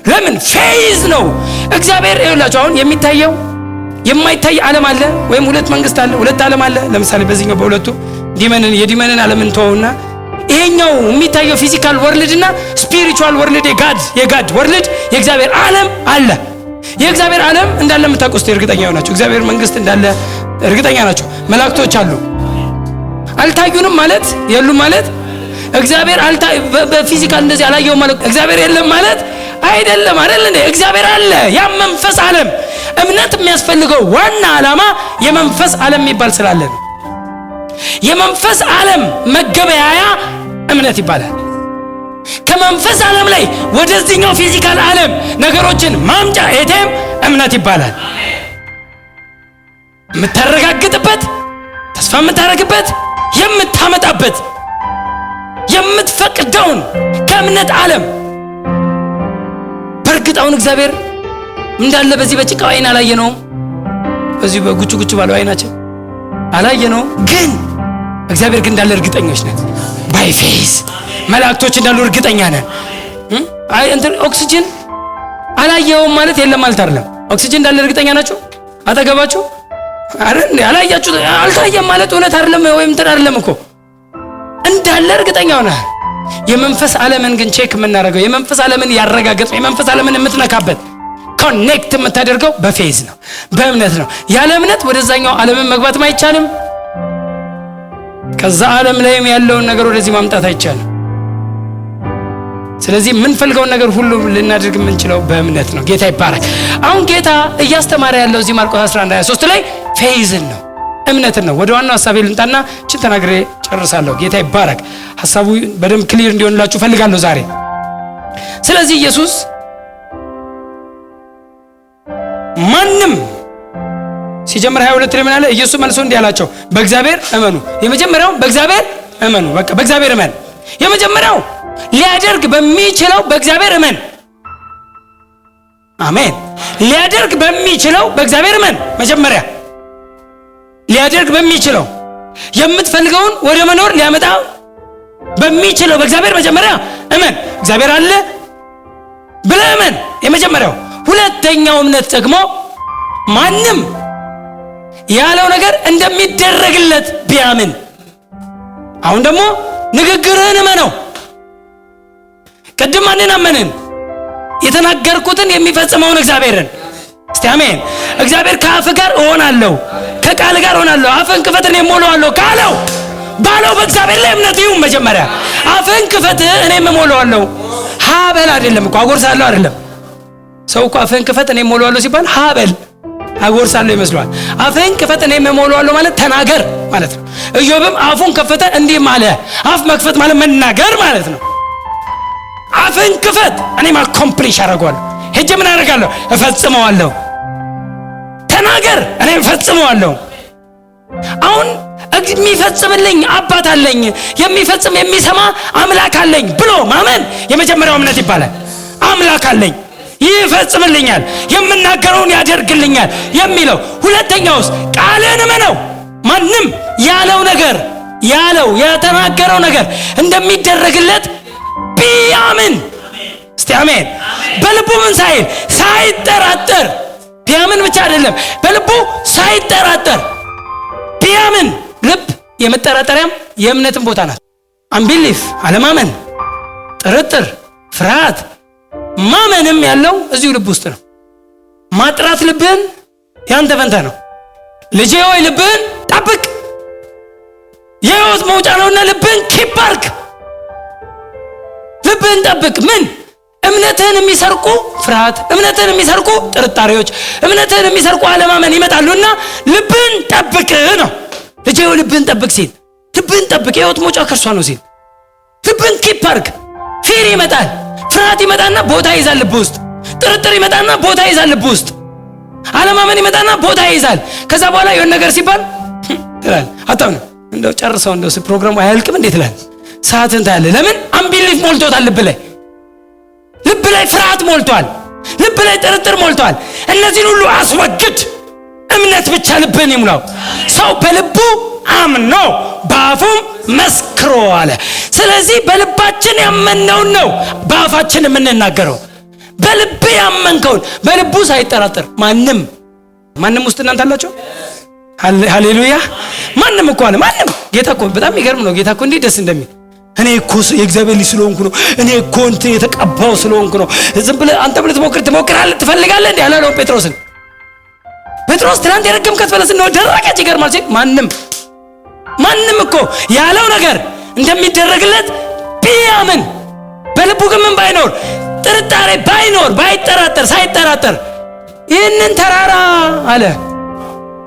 ለምን? ፌዝ ነው። እግዚአብሔር ይኸውላችሁ አሁን የሚታየው የማይታይ ዓለም አለ፣ ወይም ሁለት መንግስት አለ፣ ሁለት ዓለም አለ። ለምሳሌ በዚህኛው በሁለቱ የዲመንን ዓለምን ተወውና ይሄኛው የሚታየው ፊዚካል ወርልድ እና ስፒሪቹዋል ወርልድ የጋድ ወርልድ የእግዚአብሔር ዓለም አለ። የእግዚአብሔር ዓለም እንዳለ የምታውቁት እርግጠኛ ናችሁ። እግዚአብሔር መንግስት እንዳለ እርግጠኛ ናችሁ። መላእክቶች አሉ። አልታዩንም ማለት የሉም ማለት እግዚአብሔር በፊዚካል እንደዚህ አላየው ማለት እግዚአብሔር የለም ማለት አይደለም አይደል? እግዚአብሔር አለ። ያ መንፈስ ዓለም እምነት የሚያስፈልገው ዋና ዓላማ የመንፈስ ዓለም የሚባል ስላለ ነው። የመንፈስ ዓለም መገበያያ እምነት ይባላል። ከመንፈስ ዓለም ላይ ወደዚህኛው ፊዚካል ዓለም ነገሮችን ማምጫ ኤቴም እምነት ይባላል። የምታረጋግጥበት፣ ተስፋ የምታረግበት፣ የምታመጣበት የምትፈቅደውን ከእምነት ዓለም በእርግጣውን እግዚአብሔር እንዳለ በዚህ በጭቃው አይን አላየነውም። በዚህ በጉጭ ባለው አይናችን አላየነውም። ግን እግዚአብሔር ግን እንዳለ እርግጠኞች ነን። ባይ ፌዝ መላእክቶች እንዳሉ እርግጠኛ ነን። ኦክሲጅን አላየውም ማለት የለም ማለት አይደለም። ኦክሲጅን እንዳለ እርግጠኛ ናችሁ? አጠገባችሁ አይደል? አላያችሁ አልታየም ማለት እውነት አይደለም ወይም እንትን አይደለም እኮ እንዳለ እርግጠኛ ነን። የመንፈስ ዓለምን ግን ቼክ የምናደርገው የመንፈስ ዓለምን ያረጋግጠው የመንፈስ ዓለምን የምትነካበት ኮኔክት የምታደርገው በፌዝ ነው፣ በእምነት ነው። ያለ እምነት ወደዛኛው ዓለምን መግባትም አይቻልም። ከዛ ዓለም ላይም ያለውን ነገር ወደዚህ ማምጣት አይቻልም። ስለዚህ የምንፈልገውን ነገር ሁሉ ልናደርግ የምንችለው በእምነት ነው። ጌታ ይባረክ። አሁን ጌታ እያስተማረ ያለው እዚህ ማርቆስ 11:23 ላይ ፌዝን ነው፣ እምነትን ነው። ወደ ዋናው ሐሳቤ ልምጣና እቺን ተናግሬ ጨርሳለሁ። ጌታ ይባረክ። ሐሳቡ በደንብ ክሊር እንዲሆንላችሁ ፈልጋለሁ ዛሬ። ስለዚህ ኢየሱስ ማንም ሲጀምር 22 ላይ ምን አለ? ኢየሱስ መልሶ እንዲህ አላቸው፣ በእግዚአብሔር እመኑ። የመጀመሪያው በእግዚአብሔር እመኑ። በቃ በእግዚአብሔር እመን። የመጀመሪያው ሊያደርግ በሚችለው በእግዚአብሔር እመን። አሜን። ሊያደርግ በሚችለው በእግዚአብሔር እመን። መጀመሪያ ሊያደርግ በሚችለው የምትፈልገውን ወደ መኖር ሊያመጣ በሚችለው በእግዚአብሔር መጀመሪያ እመን። እግዚአብሔር አለ ብለህ እመን። የመጀመሪያው። ሁለተኛው እምነት ደግሞ ማንም ያለው ነገር እንደሚደረግለት ቢያምን። አሁን ደግሞ ንግግርህን እመነው። ቅድም ማንን አመንን? የተናገርኩትን የሚፈጽመውን እግዚአብሔርን። እስቲ አሜን። እግዚአብሔር ከአፍ ጋር እሆናለሁ ከቃል ጋር እሆናለሁ አፍን ክፈት እኔ እሞላዋለሁ ካለው ባለው በእግዚአብሔር ላይ እምነት ይሁን። መጀመሪያ አፍን ክፈት እኔም እሞላዋለሁ። ሀበል አይደለም እኮ አጎርሳለሁ አይደለም። ሰው እኮ አፍን ክፈት እኔ እሞላዋለሁ ሲባል ሀበል አጎርሳለሁ ይመስለዋል። አፍን ክፈት እኔም እሞላዋለሁ ማለት ተናገር ማለት ነው። ኢዮብም አፉን ከፈተ እንዲህም አለ። አፍ መክፈት ማለት መናገር ማለት ነው። አፍን ክፈት እኔም አኮምፕሊሽ አደርገዋለሁ። ሄጄ ምን አደርጋለሁ? እፈጽመዋለሁ። ተናገር እኔም እፈጽመዋለሁ። አሁን የሚፈጽምልኝ አባት አለኝ፣ የሚፈጽም የሚሰማ አምላክ አለኝ ብሎ ማመን የመጀመሪያው እምነት ይባላል። አምላክ አለኝ ይፈጽምልኛል፣ የምናገረውን ያደርግልኛል የሚለው። ሁለተኛውስ ቃልን እመነው። ማንም ያለው ነገር ያለው የተናገረው ነገር እንደሚደረግለት ቢያምን። እስቲ አሜን። በልቡ ምን ሳይል ሳይጠራጠር ቢያምን ብቻ አይደለም፣ በልቡ ሳይጠራጠር ቢያምን። ልብ የመጠራጠሪያም የእምነትም ቦታ ናት። አንቢሊፍ አለማመን፣ ጥርጥር፣ ፍርሃት። ማመንም ያለው እዚሁ ልብ ውስጥ ነው። ማጥራት ልብህን ያንተ ፈንታ ነው። ልጄ ሆይ ልብህን ጠብቅ፣ የሕይወት መውጫ ነውና ልብህን ኪፕ አድርግ። ልብህን ጠብቅ። ምን? እምነትህን የሚሰርቁ ፍርሃት፣ እምነትህን የሚሰርቁ ጥርጣሬዎች፣ እምነትህን የሚሰርቁ አለማመን ይመጣሉና ልብህን ጠብቅ ነው። ልጄ ሆይ ልብህን ጠብቅ ሲል ልብህን ጠብቅ፣ የሕይወት መውጫ ከርሷ ነው ሲል ልብህን ኪፕ አድርግ። ፊር ይመጣል፣ ፍርሃት ይመጣና ቦታ ይይዛል ልብ ውስጥ። ጥርጥር ይመጣና ቦታ ይይዛል ልብ ውስጥ። አለማመን ይመጣና ቦታ ይይዛል። ከዛ በኋላ የሆነ ነገር ሲባል ትላል አጣም እንደው ጨርሰው እንደው ፕሮግራሙ አያልቅም እንዴት ትላል። ሰዓትን ታያለህ። ለምን? አንቢሊፍ ሞልቶታል ልብ ላይ። ልብ ላይ ፍርሃት ሞልቷል፣ ልብ ላይ ጥርጥር ሞልቷል። እነዚህን ሁሉ አስወግድ። እምነት ብቻ ልብህን ይሙላው። ሰው በልቡ አምኖ በአፉም መስክሮ አለ። ስለዚህ በልባችን ያመነውን ነው በአፋችን የምንናገረው። በልብ ያመንከውን በልቡ ሳይጠራጠር ማንም ውስጥ እናንተ አላችሁ። ሃሌሉያ። ማንም እኮ አለ። ማንም ጌታ እኮ በጣም ይገርም ነው። ጌታ እኮ እንዴት ደስ እንደሚል እኔ እኮ የእግዚአብሔር ልጅ ስለሆንኩ ነው፣ እኔ እኮ እንትን የተቀባው ስለሆንኩ ነው። ዝም ብለህ አንተ ብለህ ትሞክራለህ ትፈልጋለህ እንዴ አላለው ጴጥሮስን። ጴጥሮስ ትናንት የረገምከት በለስ ነው ደረቀች ይገርማል ሲል ማንም እኮ ያለው ነገር እንደሚደረግለት ቢያምን በልቡ ግን ምን ባይኖር ጥርጣሬ ባይኖር ባይጠራጠር ሳይጠራጠር ይህንን ተራራ አለ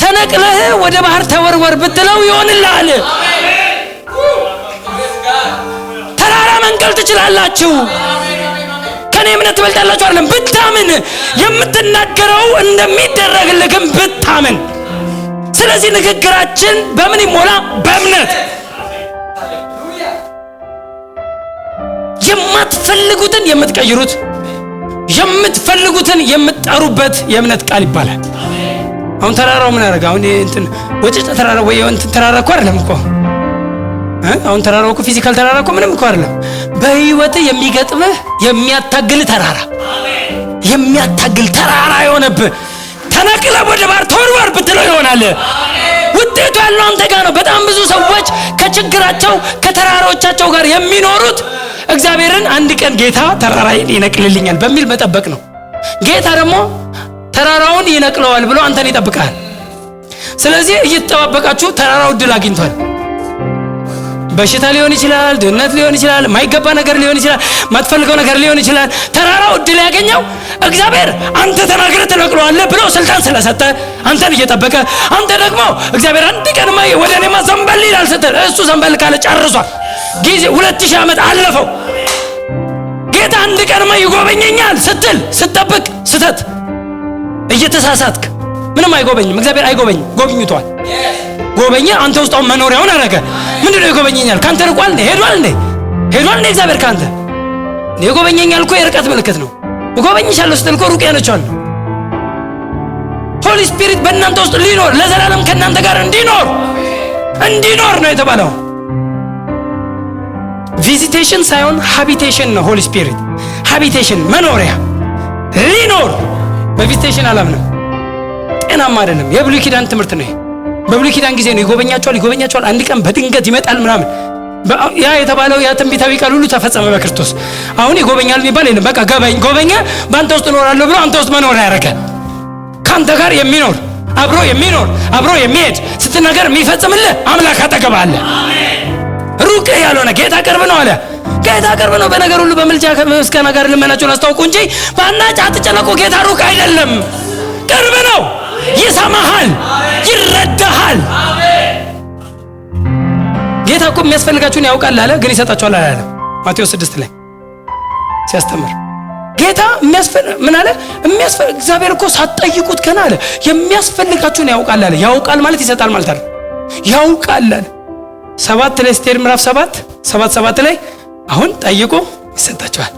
ተነቅለህ ወደ ባህር ተወርወር ብትለው ይሆንልሃል። ተራራ መንቀል ትችላላችሁ። ከኔ እምነት ትበልጣላችሁ አይደለም ብታምን፣ የምትናገረው እንደሚደረግልህ ግን ብታምን። ስለዚህ ንግግራችን በምን ይሞላ? በእምነት። የማትፈልጉትን የምትቀይሩት፣ የምትፈልጉትን የምትጠሩበት የእምነት ቃል ይባላል። አሁን ተራራው ምን ያደርጋ? አሁን እንትን ወጭጭ ተራራ ወይ እንትን ተራራ እኮ አይደለም እኮ። አሁን ተራራው እኮ ፊዚካል ተራራ እኮ ምንም እኮ አይደለም። በህይወት የሚገጥምህ የሚያታግል ተራራ፣ የሚያታግል ተራራ የሆነብህ ተነቅለ ወደ ባህር ተወርወር ብትለው ይሆናል። ውጤቱ ያለው አንተ ጋር ነው። በጣም ብዙ ሰዎች ከችግራቸው ከተራሮቻቸው ጋር የሚኖሩት እግዚአብሔርን አንድ ቀን ጌታ ተራራዬን ይነቅልልኛል በሚል መጠበቅ ነው። ጌታ ደግሞ ተራራውን ይነቅለዋል ብሎ አንተን ይጠብቃል። ስለዚህ እየተጠባበቃችሁ ተራራው ድል አግኝቷል። በሽታ ሊሆን ይችላል፣ ድህነት ሊሆን ይችላል፣ ማይገባ ነገር ሊሆን ይችላል፣ ማትፈልገው ነገር ሊሆን ይችላል። ተራራው ድል ያገኘው እግዚአብሔር አንተ ተናግረህ ትነቅለዋለህ ብሎ ስልጣን ስለሰጠ አንተን እየጠበቀ፣ አንተ ደግሞ እግዚአብሔር አንድ ቀንማ ወደ እኔማ ዘንበል ይላል ስትል እሱ ዘንበል ካለ ጨርሷል። ጊዜ 2000 ዓመት አለፈው። ጌታ አንድ ቀንማ ይጎበኘኛል ስትል ስትጠብቅ ስተት እየተሳሳትክ ምንም አይጎበኝም። እግዚአብሔር አይጎበኝም። ጎብኝቷል። ጎበኘ። አንተ ውስጥ አሁን መኖሪያውን አረገ። ምንድነው ይጎበኘኛል? ካንተ ርቋል እንዴ? ሄዷል እንዴ? እግዚአብሔር ካንተ ይጎበኘኛል እኮ የርቀት ምልክት ነው። ይጎበኝሻለሁ ስትል እኮ ሩቅ ያነቻል። ሆሊ ስፒሪት በእናንተ ውስጥ ሊኖር ለዘላለም ከእናንተ ጋር እንዲኖር ነው የተባለው። ቪዚቴሽን ሳይሆን ሃቢቴሽን ነው። ሆሊ ስፒሪት ሃቢቴሽን መኖሪያ ሊኖር። በቪዚቴሽን አላምንም። ጤናማ አይደለም። የብሉይ ኪዳን ትምህርት ነው። በብሉይ ኪዳን ጊዜ ነው ይጎበኛቸዋል። አንድ ቀን በድንገት ይመጣል ምናምን። ያ የተባለው ያ ትንቢታዊ ቃል ሁሉ ተፈጸመ በክርስቶስ። አሁን ይጎበኛል የሚባል የለም። በቃ ጎበኘ። በአንተ ውስጥ እኖራለሁ ብሎ አንተ ውስጥ መኖር ያደረገ ካንተ ጋር የሚኖር አብሮ የሚሄድ ስትናገር የሚፈጽምልህ አምላክ አጠገብ አለ። ሩቅ ያልሆነ ጌታ ቅርብ ነው አለ። ጌታ ቅርብ ነው። በነገር ሁሉ በምልጃ ከምስጋና ጋር ልመናቸውን አስታውቁ እንጂ በአናጫ አትጨነቁ። ጌታ ሩቅ አይደለም፣ ቅርብ ነው። ይሰማሃል፣ ይረዳሃል። ጌታ እኮ የሚያስፈልጋችሁን ያውቃል አለ፣ ግን ይሰጣችኋል አላለም። ማቴዎስ 6 ላይ ሲያስተምር ጌታ ምን አለ? እግዚአብሔር እኮ ሳትጠይቁት ገና አለ የሚያስፈልጋችሁን ያውቃል አለ። ያውቃል ማለት ይሰጣል ማለት አይደል? ያውቃል አለ። 7 ላይ ስትሄድ ምዕራፍ 7 ላይ አሁን ጠይቁ ይሰጣችኋል፣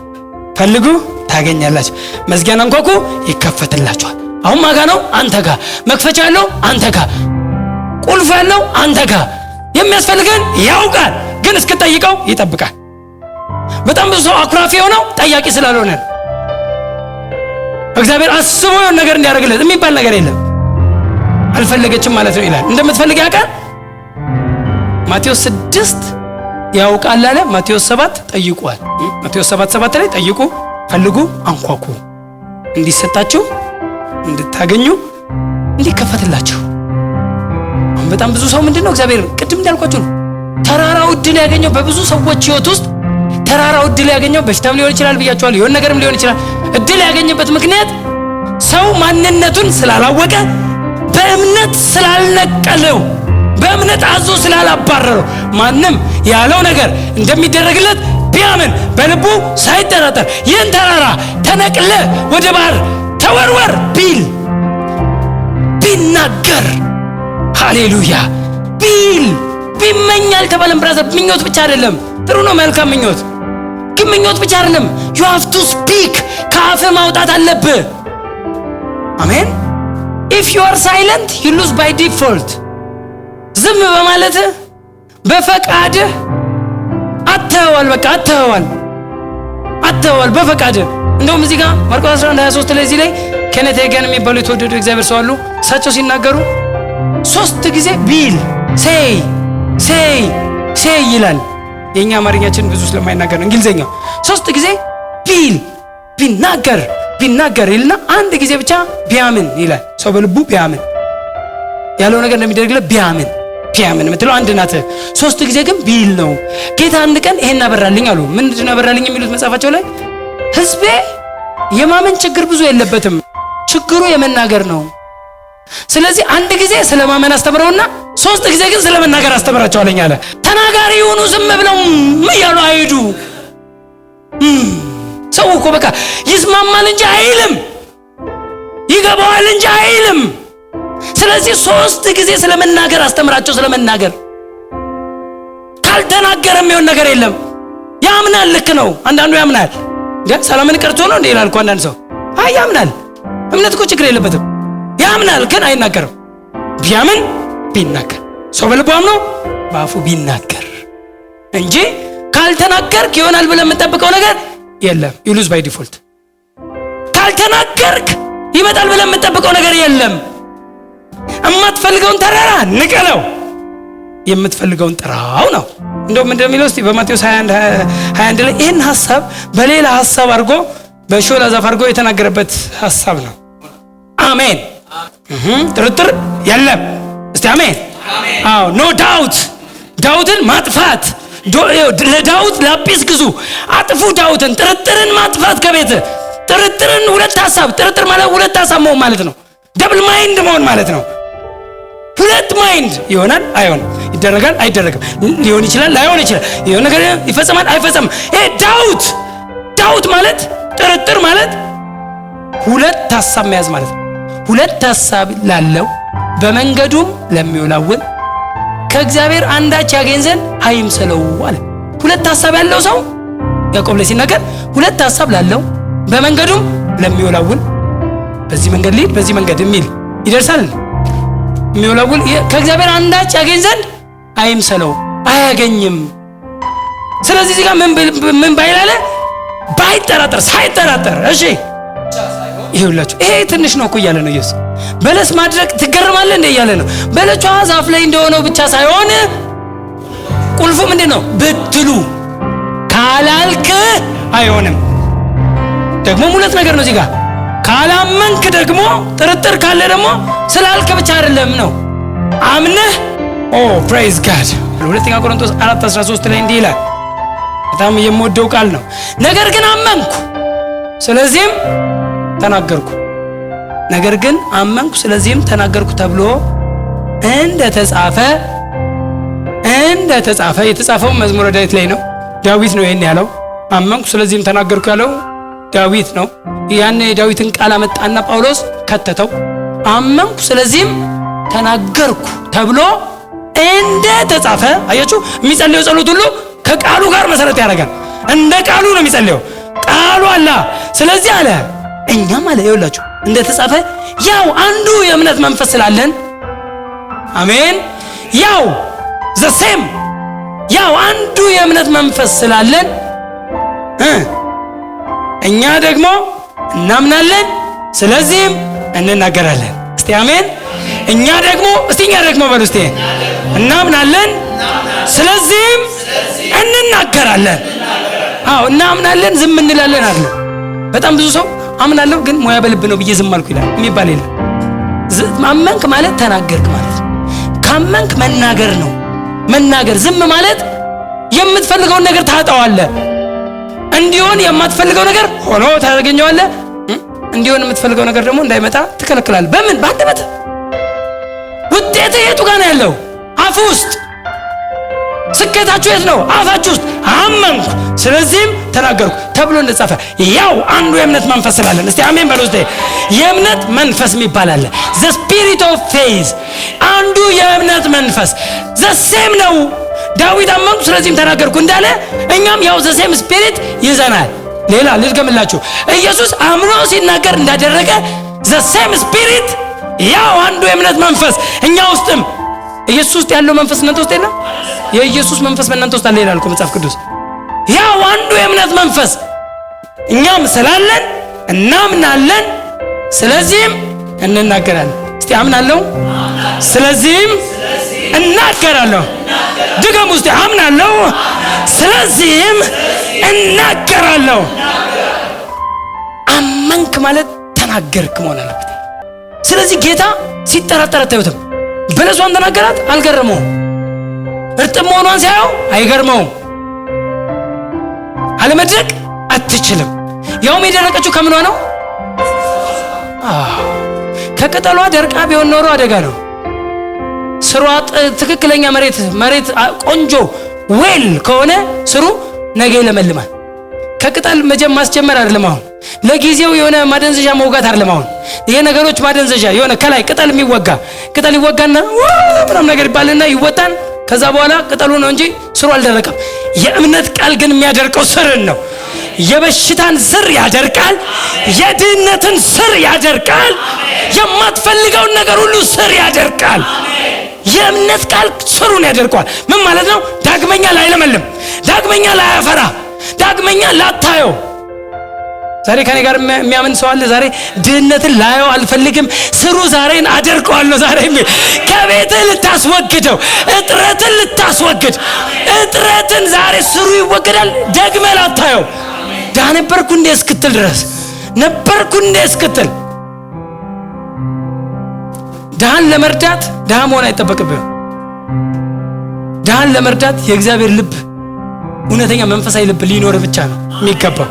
ፈልጉ ታገኛላችሁ፣ መዝጊያን አንኳኩ ይከፈትላችኋል። አሁን ማጋ ነው? አንተ ጋር። መክፈቻ ያለው አንተ ጋር፣ ቁልፍ ያለው አንተ ጋር። የሚያስፈልገን ያውቃል፣ ግን እስክትጠይቀው ይጠብቃል። በጣም ብዙ ሰው አኩራፊ የሆነው ጠያቂ ስላልሆነ ነው። እግዚአብሔር አስቦ የሆነ ነገር እንዲያደርግለት የሚባል ነገር የለም። አልፈለገችም ማለት ነው ይላል። እንደምትፈልግ ያውቃል። ማቴዎስ 6 ያውቃል አለ። ማቴዎስ 7 ጠይቁዋል። ማቴዎስ 7 ላይ ጠይቁ፣ ፈልጉ፣ አንኳኩ፣ እንዲሰጣችሁ፣ እንድታገኙ፣ እንዲከፈትላችሁ። አሁን በጣም ብዙ ሰው ምንድነው እግዚአብሔር ቅድም እንዳልኳችሁ ነው። ተራራው ዕድል ያገኘው በብዙ ሰዎች ህይወት ውስጥ ተራራው ዕድል ያገኘው በሽታም ሊሆን ይችላል ብያችኋል። የሆነ ነገርም ሊሆን ይችላል። ዕድል ያገኘበት ምክንያት ሰው ማንነቱን ስላላወቀ፣ በእምነት ስላልነቀለው፣ በእምነት አዞ ስላላባረረው፣ ማንም ያለው ነገር እንደሚደረግለት ቢያምን በልቡ ሳይጠራጠር ይህን ተራራ ተነቅለ ወደ ባህር ተወርወር ቢናገር፣ ሃሌሉያ ቢመኝ አልተባለም። ብራዘር ምኞት ብቻ አይደለም። ጥሩ ነው መልካም ምኞት፣ ግን ምኞት ብቻ አይደለም። you have to speak፣ ከአፍ ማውጣት አለብህ። አሜን። if you are silent you lose by default። ዝም በማለት በፈቃድ አተዋል፣ በቃ አተዋል በፈቃድ። እንደውም እዚህ ጋር ማርቆስ 11:23 ላይ እዚህ ላይ ኬኔት ሄገን የሚባሉ የተወደዱ እግዚአብሔር ሰው አሉ። እሳቸው ሲናገሩ 3 ጊዜ ቢል ሴይ ይላል። የኛ አማርኛችን ብዙ ስለማይናገር ነው እንግሊዘኛው። 3 ጊዜ ቢናገር ይልና 1 ጊዜ ብቻ ቢያምን ይላል። ሰው በልቡ ቢያምን ያለው ነገር እንደሚደረግለት ቢያምን የምትለው አንድ ናት። 3 ጊዜ ግን ቢል ነው። ጌታ አንድ ቀን ይሄን አበራልኝ አሉ። ምንድነው አበራልኝ የሚሉት መጽሐፋቸው ላይ? ህዝቤ የማመን ችግር ብዙ የለበትም፣ ችግሩ የመናገር ነው። ስለዚህ 1 ጊዜ ስለማመን አስተምረውና 3 ጊዜ ግን ስለመናገር አስተምራቸው አለኝ አለ። ተናጋሪ የሆኑ ዝም ብለው ያሉ አይዱ። ሰው እኮ በቃ ይስማማል እንጂ አይልም፣ ይገባዋል እንጂ አይልም። ስለዚህ 3 ጊዜ ስለመናገር አስተምራቸው። ስለመናገር ካልተናገረ የሚሆን ነገር የለም። ያምናል፣ ልክ ነው። አንዳንዱ ያምናል። ሰላምን ቀርቶ ነው እንዴ ይላል እኮ አንዳንድ ሰው። አይ ያምናል። እምነት እኮ ችግር የለበትም። ያምናል ግን አይናገርም። ቢያምን ቢናገር፣ ሰው በልቡ አምኖ በአፉ ቢናገር እንጂ ካልተናገርክ ይሆናል ብለህ የምትጠብቀው ነገር የለም። you lose by default። ካልተናገርክ ይመጣል ብለህ የምትጠብቀው ነገር የለም። የማትፈልገውን ተራራ ንቀለው፣ የምትፈልገውን ጥራው ነው። እንደውም እንደሚለው እስቲ በማቴዎስ 21 ላይ ይህን ሐሳብ በሌላ ሐሳብ አድርጎ በሾላ ዛፍ አድርጎ የተናገረበት ሐሳብ ነው። አሜን። ጥርጥር የለም። እስቲ አሜን። አዎ ኖ ዳውት። ዳውትን ማጥፋት። ለዳውት ላጲስ ግዙ፣ አጥፉ ዳውትን። ጥርጥርን ማጥፋት ከቤት። ጥርጥርን 2 ሐሳብ። ጥርጥር ማለት 2 ሐሳብ መሆን ማለት ነው። ደብል ማይንድ መሆን ማለት ነው። 2 ማይንድ ይሆናል አይሆንም። ይደረጋል አይደረግም፣ ሊሆን ይችላል ላይሆን ይችላል፣ የሆነ ነገር ይፈጸማል አይፈጸምም። ይሄ ዳውት ማለት ጥርጥር ማለት ሁለት ሐሳብ መያዝ ማለት ነው። ሁለት ሐሳብ ላለው በመንገዱም ለሚወላወል ከእግዚአብሔር አንዳች ያገኝ ዘንድ አይምሰለው አለ። ሁለት ሐሳብ ያለው ሰው ያዕቆብ ላይ ሲናገር ሁለት ሐሳብ ላለው በመንገዱም ለሚወላወል በዚህ መንገድ ሊድ በዚህ መንገድ የሚል ይደርሳል። የሚወላወል ከእግዚአብሔር አንዳች ያገኝ ዘንድ አይምሰለው፣ አያገኝም። ስለዚህ እዚህ ጋር ምን ባይላለ ባይጠራጠር ሳይጠራጠር እሺ ይሁላችሁ። ይሄ ትንሽ ነው እኮ እያለ ነው ኢየሱስ። በለስ ማድረግ ትገርማለህ እንደ እያለ ነው። በለሷ ዛፍ ላይ እንደሆነው ብቻ ሳይሆን ቁልፉ ምንድነው ብትሉ ካላልክ አይሆንም። ደግሞ ሁለት ነገር ነው እዚህ ጋር። ካላመንክ ደግሞ ጥርጥር ካለ ደግሞ ስላልክ ብቻ አይደለም ነው አምነህ ፕሬዝ ጋድ። ሁለተኛ ቆሮንቶስ 4:13 ላይ እንዲህ ይላል፣ በጣም የምወደው ቃል ነው። ነገር ግን አመንኩ ስለዚህም ተናገርኩ፣ ነገር ግን አመንኩ ስለዚህም ተናገርኩ ተብሎ እንደተጻፈ የተጻፈው መዝሙረ ዳዊት ላይ ነው። ዳዊት ነው ይሄን ያለው። አመንኩ ስለዚህም ተናገርኩ ያለው ዳዊት ነው። ያን የዳዊትን ቃል አመጣና ጳውሎስ ከተተው። አመንኩ ስለዚህም ተናገርኩ ተብሎ እንደተጻፈ። አያችሁ፣ የሚጸልየው ጸሎት ሁሉ ከቃሉ ጋር መሰረት ያደርጋል። እንደ ቃሉ ነው የሚጸልየው። ቃሉ አለ። ስለዚህ አለ እኛም አለ ይኸውላችሁ እንደተጻፈ ያው አንዱ የእምነት መንፈስ ስላለን፣ አሜን፣ ያው ዘሴም ያው አንዱ የእምነት መንፈስ ስላለን እኛ ደግሞ እናምናለን ስለዚህም እንናገራለን። እስቲ አሜን። እኛ ደግሞ በሉ እስቲ እናምናለን ስለዚህም እንናገራለን። አዎ እናምናለን ዝም እንላለን አይደል? በጣም ብዙ ሰው አምናለሁ ግን ሙያ በልብ ነው ብዬ ዝም አልኩ ይላል። የሚባል የለም። ማመንክ ማለት ተናገርክ ማለት ነው። ካመንክ መናገር ነው። መናገር ዝም ማለት የምትፈልገውን ነገር ታጣዋለህ። እንዲሆን የማትፈልገው ነገር ሆኖ ታገኘዋለህ። እንዲሆን የምትፈልገው ነገር ደግሞ እንዳይመጣ ትከለክላለህ። በምን? በአንደበት። ውጤት የቱ ጋር ነው ያለው? አፍ ውስጥ። ስኬታችሁ የት ነው? አፋችሁ ውስጥ። አመንኩ ስለዚህም ተናገርኩ ተብሎ እንደተጻፈ ያው አንዱ የእምነት መንፈስ ስላለን፣ እስቲ አሜን በሉ። እስቲ የእምነት መንፈስ የሚባል አለ። the spirit of faith አንዱ የእምነት መንፈስ the same ነው። ዳዊት አመንኩ ስለዚህም ተናገርኩ እንዳለ እኛም ያው the same spirit ይዘናል። ሌላ ልድገምላችሁ። ኢየሱስ አምኖ ሲናገር እንዳደረገ the same spirit ያው አንዱ የእምነት መንፈስ እኛ ውስጥም። ኢየሱስ ውስጥ ያለው መንፈስ እናንተ ውስጥ የለም? የኢየሱስ መንፈስ በእናንተ ውስጥ አለ ይላል እኮ መጽሐፍ ቅዱስ። ያው አንዱ የእምነት መንፈስ እኛም ስላለን እናምናለን ስለዚህም እንናገራለን። እስቲ አምናለሁ ስለዚህም እናገራለሁ። ድገም ውስጥ አምናለሁ ስለዚህም እናገራለሁ። አመንክ ማለት ተናገርክ መሆን አለበት። ስለዚህ ጌታ ሲጠራጠር አታዩትም። በለሷን ተናገራት፣ አልገረመውም። እርጥብ መሆኗን ሲያየው አይገርመውም። አለመድረቅ አትችልም። ያውም የደረቀችው ከምኗ ነው? ከቅጠሏ ደርቃ ቢሆን ኖሮ አደጋ ነው። ስሯ ትክክለኛ መሬት ቆንጆ ዌል ከሆነ ስሩ ነገ ይለመልማል። ከቅጠል ማስጀመር አይደለም። አሁን ለጊዜው የሆነ ማደንዘዣ መውጋት አይደለም። አሁን ይሄ ነገሮች ማደንዘዣ የሆነ ከላይ ቅጠል የሚወጋ ቅጠል ይወጋና ምንም ነገር ይባልና ይወጣን። ከዛ በኋላ ቅጠሉ ነው እንጂ ስሩ አልደረቀም። የእምነት ቃል ግን የሚያደርቀው ስርን ነው። የበሽታን ስር ያደርቃል። የድህነትን ስር ያደርቃል። የማትፈልገውን ነገር ሁሉ ስር ያደርቃል። የእምነት ቃል ስሩን ያደርቀዋል። ምን ማለት ነው? ዳግመኛ ላይለመልም፣ ዳግመኛ ላያፈራ፣ ዳግመኛ ላታየው። ዛሬ ከኔ ጋር የሚያምን ሰው አለ? ዛሬ ድህነትን ላየው አልፈልግም፣ ስሩ ዛሬን አደርቀዋለሁ። ዛሬ ከቤትህ ልታስወግደው፣ እጥረትን ልታስወግድ፣ እጥረትን ዛሬ ስሩ ይወገዳል። ደግመህ ላታየው። ድሃ ነበርኩ እንደ እስክትል ድረስ ነበርኩ እንደ እስክትል። ድሃን ለመርዳት ድሃ መሆን አይጠበቅብህም። ድሃን ለመርዳት የእግዚአብሔር ልብ፣ እውነተኛ መንፈሳዊ ልብ ሊኖር ብቻ ነው የሚገባው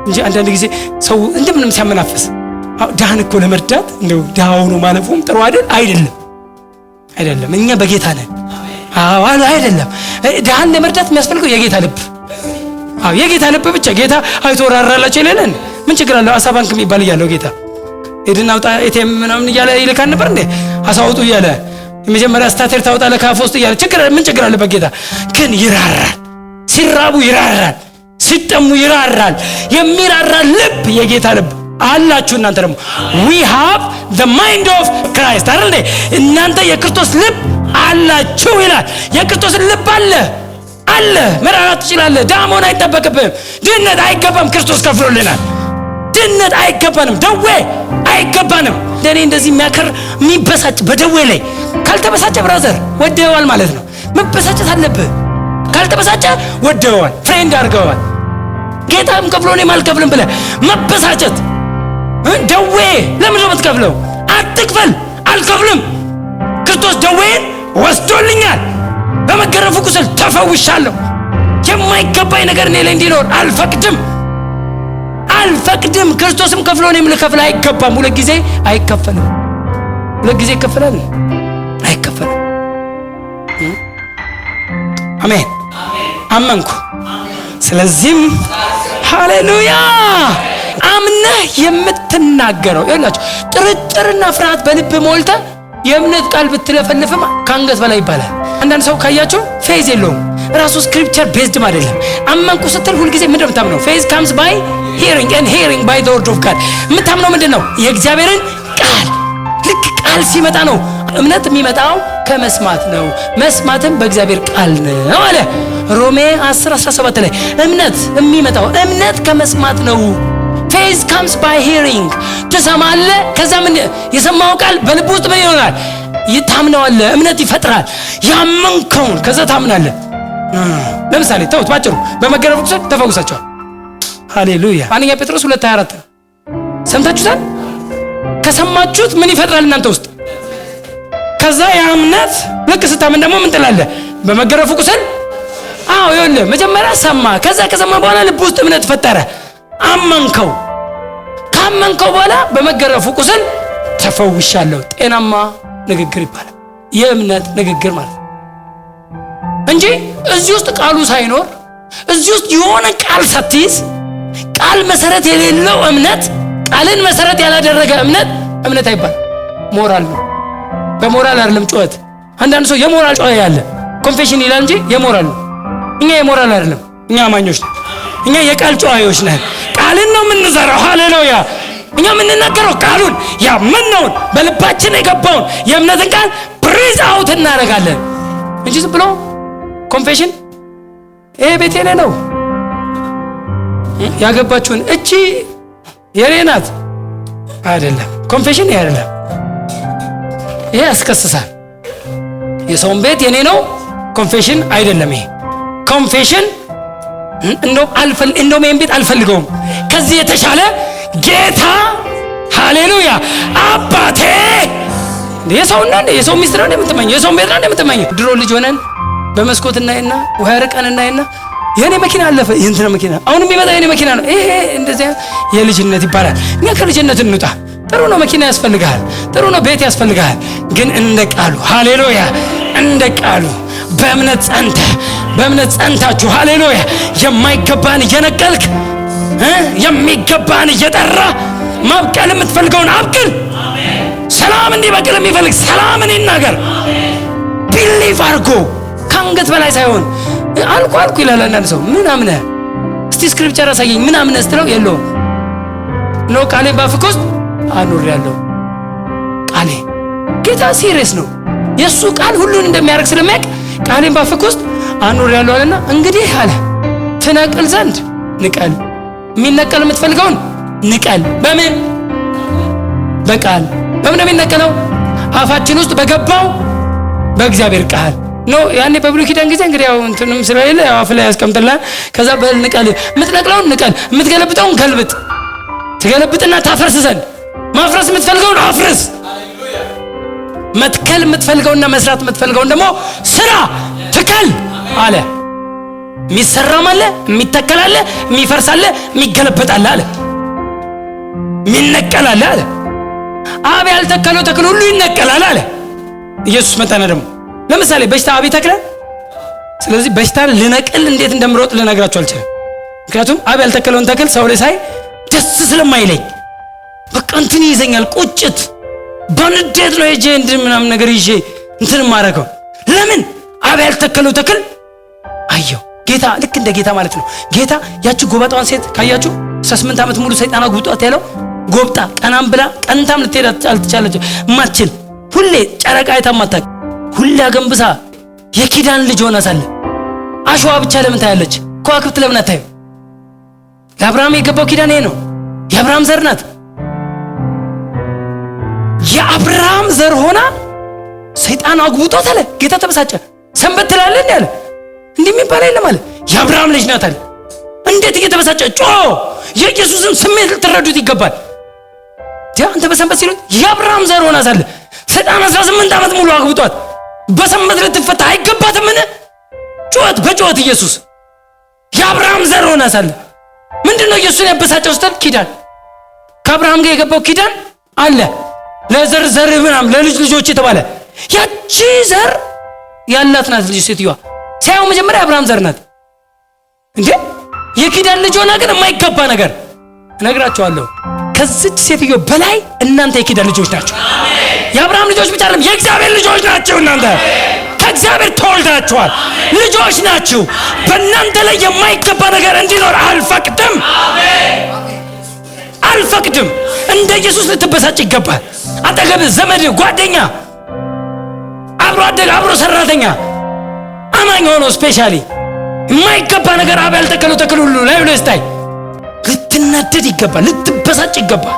እንጂ አንዳንድ ጊዜ ሰው እንደምንም ሲያመናፈስ ድሃን እኮ ለመርዳት እንደው ድሃ ሆኖ ማለፉም ጥሩ አይደለም። እኛ በጌታ ነን። አዋል አይደለም። ድሃን ለመርዳት የሚያስፈልገው የጌታ ልብ። የጌታ ልብ ብቻ። ጌታ አይቶ ራራላቸው ይለናል። ምን ችግር አለው? አሳ ባንክ የሚባል እያለው ጌታ ሄድና አውጣ ኤቲኤም ምናምን እያለ ይልካል ነበር እንዴ? አሳውጡ እያለ የመጀመሪያ ስታተር ታውጣለህ ካፍ ውስጥ እያለ ምን ችግር አለበት? ጌታ ግን ይራራል። ሲራቡ ይራራል፣ ሲጠሙ ይራራል። የሚራራ ልብ የጌታ ልብ አላችሁ እናንተ ደግሞ we have the mind of Christ አይደል? እናንተ የክርስቶስ ልብ አላችሁ ይላል። የክርስቶስ ልብ አለ መራራት ትችላለህ። ዳሞን አይጠበቅብህም። ድነት አይገባም። ክርስቶስ ከፍሎልናል። ድነት አይገባንም። ደዌ አይገባንም። እንደኔ እንደዚህ የሚያከር የሚበሳጭ በደዌ ላይ ካልተበሳጨ ብራዘር ወደዋል ማለት ነው። መበሳጨት አለብህ። ካልተበሳጨ ወደዋል፣ ፍሬንድ አድርገዋል። ጌታም ከፍሎ እኔም አልከፍልም ብለህ መበሳጨት ደዌ ለምን ነው የምትከፍለው? አትክፈል። አልከፍልም። ክርስቶስ ደዌን ወስዶልኛል። በመገረፉ ቁስል ተፈውሻለሁ። የማይገባኝ ነገር እኔ ላይ እንዲኖር አልፈቅድም። ክርስቶስም ከፍሎ እኔም ልከፍል አይገባም። ሁለት ጊዜ አይከፈልም። ሁለት ጊዜ ይከፈላል? አይከፈልም። አሜን። አመንኩ። ስለዚህም ሃሌሉያ አምነህ የምትናገረው ይላችሁ። ጥርጥርና ፍርሃት በልብ ሞልተ የእምነት ቃል ብትለፈልፍም ከአንገት በላይ ይባላል። አንዳንድ ሰው ካያችሁ ፌዝ የለውም። ራሱ ስክሪፕቸር ቤዝድ አይደለም። አመንኩ ስትል ሁልጊዜ ምንድነው የምታምነው? ፌዝ ካምስ ባይ ሂሪንግ ኤንድ ሂሪንግ ባይ ዘ ወርድ ኦፍ ጋድ። የምታምነው ምንድነው? የእግዚአብሔርን ቃል። ልክ ቃል ሲመጣ ነው። እምነት የሚመጣው ከመስማት ነው፣ መስማትም በእግዚአብሔር ቃል ነው አለ ሮሜ 10:17 ላይ። እምነት የሚመጣው እምነት ከመስማት ነው። ፌዝ ካምስ ባይ ሂሪንግ። ትሰማለህ፣ ከዛ ምን የሰማው ቃል በልብ ውስጥ ምን ይሆናል? ይታምነዋለህ። እምነት ይፈጥራል። ያመንከውን ከዛ ታምናለህ። ለምሳሌ ተውት ባጭሩ በመገረፉ ቁስል ተፈውሳቸዋል። ሃሌሉያ። አንደኛ ጴጥሮስ 2:24 ሰምታችሁታል። ከሰማችሁት ምን ይፈጥራል እናንተ ውስጥ? ከዛ ያምነት ልክ ስታምን ደግሞ ምን ትላለህ? በመገረፉ ቁስል ይኸውልህ መጀመሪያ ሰማ። ከዛ ከሰማ በኋላ ልብ ውስጥ እምነት ፈጠረ። አመንከው። ካመንከው በኋላ በመገረፉ ቁስል ተፈውሻለሁ። ጤናማ ንግግር ይባላል። የእምነት ንግግር ማለት እንጂ እዚህ ውስጥ ቃሉ ሳይኖር እዚህ ውስጥ የሆነ ቃል ሳትይዝ ቃል መሰረት የሌለው እምነት፣ ቃልን መሰረት ያላደረገ እምነት አይባል። ሞራል ነው። በሞራል አይደለም ጩኸት። አንዳንድ ሰው የሞራል ጩኸት ያለ ኮንፌሽን ይላል እንጂ የሞራል ነው። እኛ የሞራል አይደለም። እኛ አማኞች ነን። እኛ የቃል ጩኸቶች ነን። ቃልን ነው የምንዘራው። ሃሌሉያ። እኛ የምንናገረው ቃሉን ያመነውን በልባችን የገባውን የእምነትን ቃል ብሪዝ አውት እናደርጋለን እንጂ ዝም ብሎ ኮንፌሽን ይሄ ቤት የኔ ነው ያገባችሁን እቺ የኔ ናት አይደለም። ኮንፌሽን ይሄ አይደለም። ይሄ ያስከስሳል። የሰውን ቤት የኔ ነው ኮንፌሽን አይደለም። ይሄ ኮንፌሽን እንደውም ይሄን ቤት አልፈልገውም ከዚህ የተሻለ ጌታ ሃሌሉያ አባቴ የሰውና የሰው ሚስጥር ነው የምትመኘው፣ የሰው ቤት ነው የምትመኘው። ድሮ ልጅ ሆነን በመስኮት እናይና ውሃ ርቀን እናይና የኔ መኪና አለፈ ይሄንተና መኪና አሁንም የሚመጣ የኔ መኪና ነው። ይሄ እንደዚህ የልጅነት ይባላል። እኛ ከልጅነት እንውጣ። ጥሩ ነው መኪና ያስፈልጋል፣ ጥሩ ነው ቤት ያስፈልጋል። ግን እንደ ቃሉ ሃሌሉያ እንደ ቃሉ በእምነት ጸንታችሁ ሃሌሉያ የማይገባን እየነቀልክ የሚገባን እየጠራ ማብቀል የምትፈልገውን አብቅል። ሰላም እንዲበቅል የሚፈልግ ሰላምን ይናገር። ቢሊቭ አድርጎ ከአንገት በላይ ሳይሆን አልኩ ይላል። አንዳንድ ሰው ምን አምነህ እስቲ ስክሪፕቸር አሳየኝ ምን አምነህ ስትለው የለውም ነው ቃሌ ባፍህ ውስጥ አኑሬያለሁ። ቃሌ ጌታ ሲሪየስ ነው። የእሱ ቃል ሁሉን እንደሚያደርግ ስለሚያውቅ ቃሌን ባፍህ ውስጥ አኑሬያለሁ አለና እንግዲህ አለ ትነቅል ዘንድ ንቀል። የሚነቀል የምትፈልገውን ንቀል። በምን? በቃል። በምን ነው የሚነቀለው? አፋችን ውስጥ በገባው በእግዚአብሔር ቃል ነው። ያኔ በብሉይ ኪዳን ጊዜ እንግዲህ ያው እንትንም ስለሌለ ያው አፍ ላይ ያስቀምጥልሃል። ከዛ በንቀል የምትነቅለውን ንቀል፣ የምትገለብጠውን ገልብጥ። ትገለብጥና ታፈርስ ዘንድ ማፍረስ የምትፈልገውን አፍርስ። መትከል የምትፈልገውና መስራት የምትፈልገውን ደግሞ ስራ ትከል አለ። የሚሰራም አለ፣ የሚተከል አለ፣ የሚፈርስ አለ፣ የሚገለበጥ አለ አለ፣ የሚነቀል አለ። አብ ያልተከለው ተክል ሁሉ ይነቀላል አለ። ኢየሱስ መጣና ደግሞ ለምሳሌ በሽታ አብ ይተክላል። ስለዚህ በሽታን ልነቅል እንዴት እንደምሮጥ ልነግራችሁ አልችልም። ምክንያቱም አብ ያልተከለውን ተክል ሰው ላይ ሳይ ደስ ስለማይለኝ በቃ እንትን ይዘኛል፣ ቁጭት በንዴት ነው ሄጄ ምናምን ነገር ይዤ እንትን ማረገው። ለምን አብ ያልተከለው ተክል አየው። ጌታ ልክ እንደ ጌታ ማለት ነው። ጌታ ያቺ ጎባጣዋን ሴት ካያችሁ 18 ዓመት ሙሉ ሰይጣን አጉብጧት ያለው ጎብጣ ቀናም ብላ ቀንታም ልትሄድ አልተቻለች ማትችል ሁሌ ጨረቃ አይታማታቅ ሁሌ አገንብሳ የኪዳን ልጅ ሆና ሳለ አሸዋ ብቻ ለምን ታያለች? ከዋክብት ለምን አታዩ? ለአብርሃም የገባው ኪዳን ይሄ ነው። የአብርሃም ዘር ናት። የአብርሃም ዘር ሆና ሰይጣን አጉብጧት አለ። ጌታ ተበሳጨ። ሰንበት ትላለህ እንዴ አለ። እንዲህ የሚባል የለም አለ። የአብርሃም ልጅ ናት አለ። እንዴት እየተበሳጨ የኢየሱስን ስሜት ልትረዱት ይገባል። አንተ በሰንበት ሲሉት የአብርሃም ዘር ሆና ሳለ ሰይጣን 18 ዓመት ሙሉ አግብጧት በሰንበት ልትፈታ አይገባትምን? በጩኸት ኢየሱስ የአብርሃም ዘር ሆና ሳለ ምንድነው ኢየሱስን ያበሳጨው? ስተል ኪዳን ከአብርሃም ጋር የገባው ኪዳን አለ። ለዘር ምናምን ለልጅ ልጆች የተባለ ያቺ ዘር ያላት ናት ልጅ ሴትዮዋ። ሳይሆን መጀመሪያ አብርሃም ዘር ናት እንዴ! የኪዳን ልጅ ሆና ግን የማይገባ ነገር እነግራችኋለሁ። ከዚች ሴትዮ በላይ እናንተ የኪዳን ልጆች ናቸው። የአብርሃም ልጆች ብቻ አይደለም፣ የእግዚአብሔር ልጆች ናቸው። እናንተ ከእግዚአብሔር ተወልዳችኋል፣ ልጆች ናችሁ። በእናንተ ላይ የማይገባ ነገር እንዲኖር አልፈቅድም። እንደ ኢየሱስ ልትበሳጭ ይገባል። አጠገብ ዘመድ፣ ጓደኛ፣ አብሮ አደግ፣ አብሮ ሰራተኛ፣ አማኝ ሆኖ ስፔሻሊ የማይገባ ነገር አብ ያልተከለው ተክል ሁሉ ላይ ለስታይ ልትናደድ ይገባል፣ ልትበሳጭ ይገባል።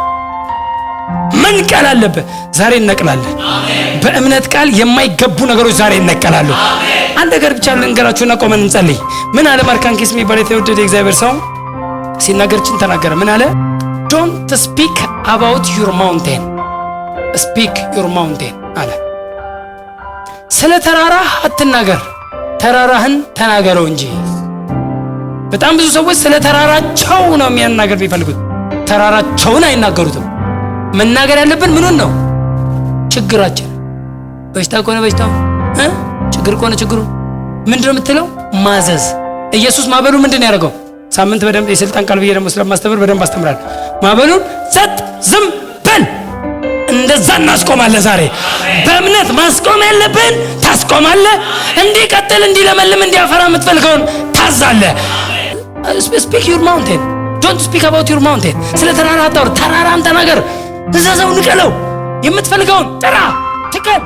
መንቀል አለበት። ዛሬ እነቅላለን። በእምነት ቃል የማይገቡ ነገሮች ዛሬ ይነቀላሉ። አንድ ነገር ብቻ ልንገራችሁና ቆመን እንጸልይ። ምን አለ ማርካንኪስ የሚባል የተወደደ እግዚአብሔር ሰው ሲናገርችን ተናገረ። ምን አለ? ዶንት ስፒክ አባውት ዩር ማውንቴን ስፒክ ዩር ማውንቴን አለ። ስለ ተራራህ አትናገር፣ ተራራህን ተናገረው እንጂ። በጣም ብዙ ሰዎች ስለ ተራራቸው ነው የሚያናገር የሚፈልጉት፣ ተራራቸውን አይናገሩትም። መናገር ያለብን ምኑን ነው? ችግራችን። በሽታ ከሆነ በሽታው፣ ችግር ከሆነ ችግሩ። ምንድነው የምትለው? ማዘዝ። ኢየሱስ ማበሉ ምንድን ያደርገው? ሳምንት በደንብ የስልጣን ቃል ብዬ ደግሞ ስለማስተምር በደንብ አስተምራለሁ። ማበሉን ጸጥ ዝም በል፣ እንደዛ እናስቆማለን። ዛሬ በእምነት ማስቆም ያለብን ታስቆማለህ። እንዲቀጥል እንዲለመልም እንዲያፈራ የምትፈልገውን ታዛለህ። ስፒክ ዩር ማውንቴን ዶንት ስፒክ አባውት ዩር ማውንቴን። ስለ ተራራ አታውር፣ ተራራን ተናገር። እዛው ንቀለው። የምትፈልገውን ጥራ፣ ትከል።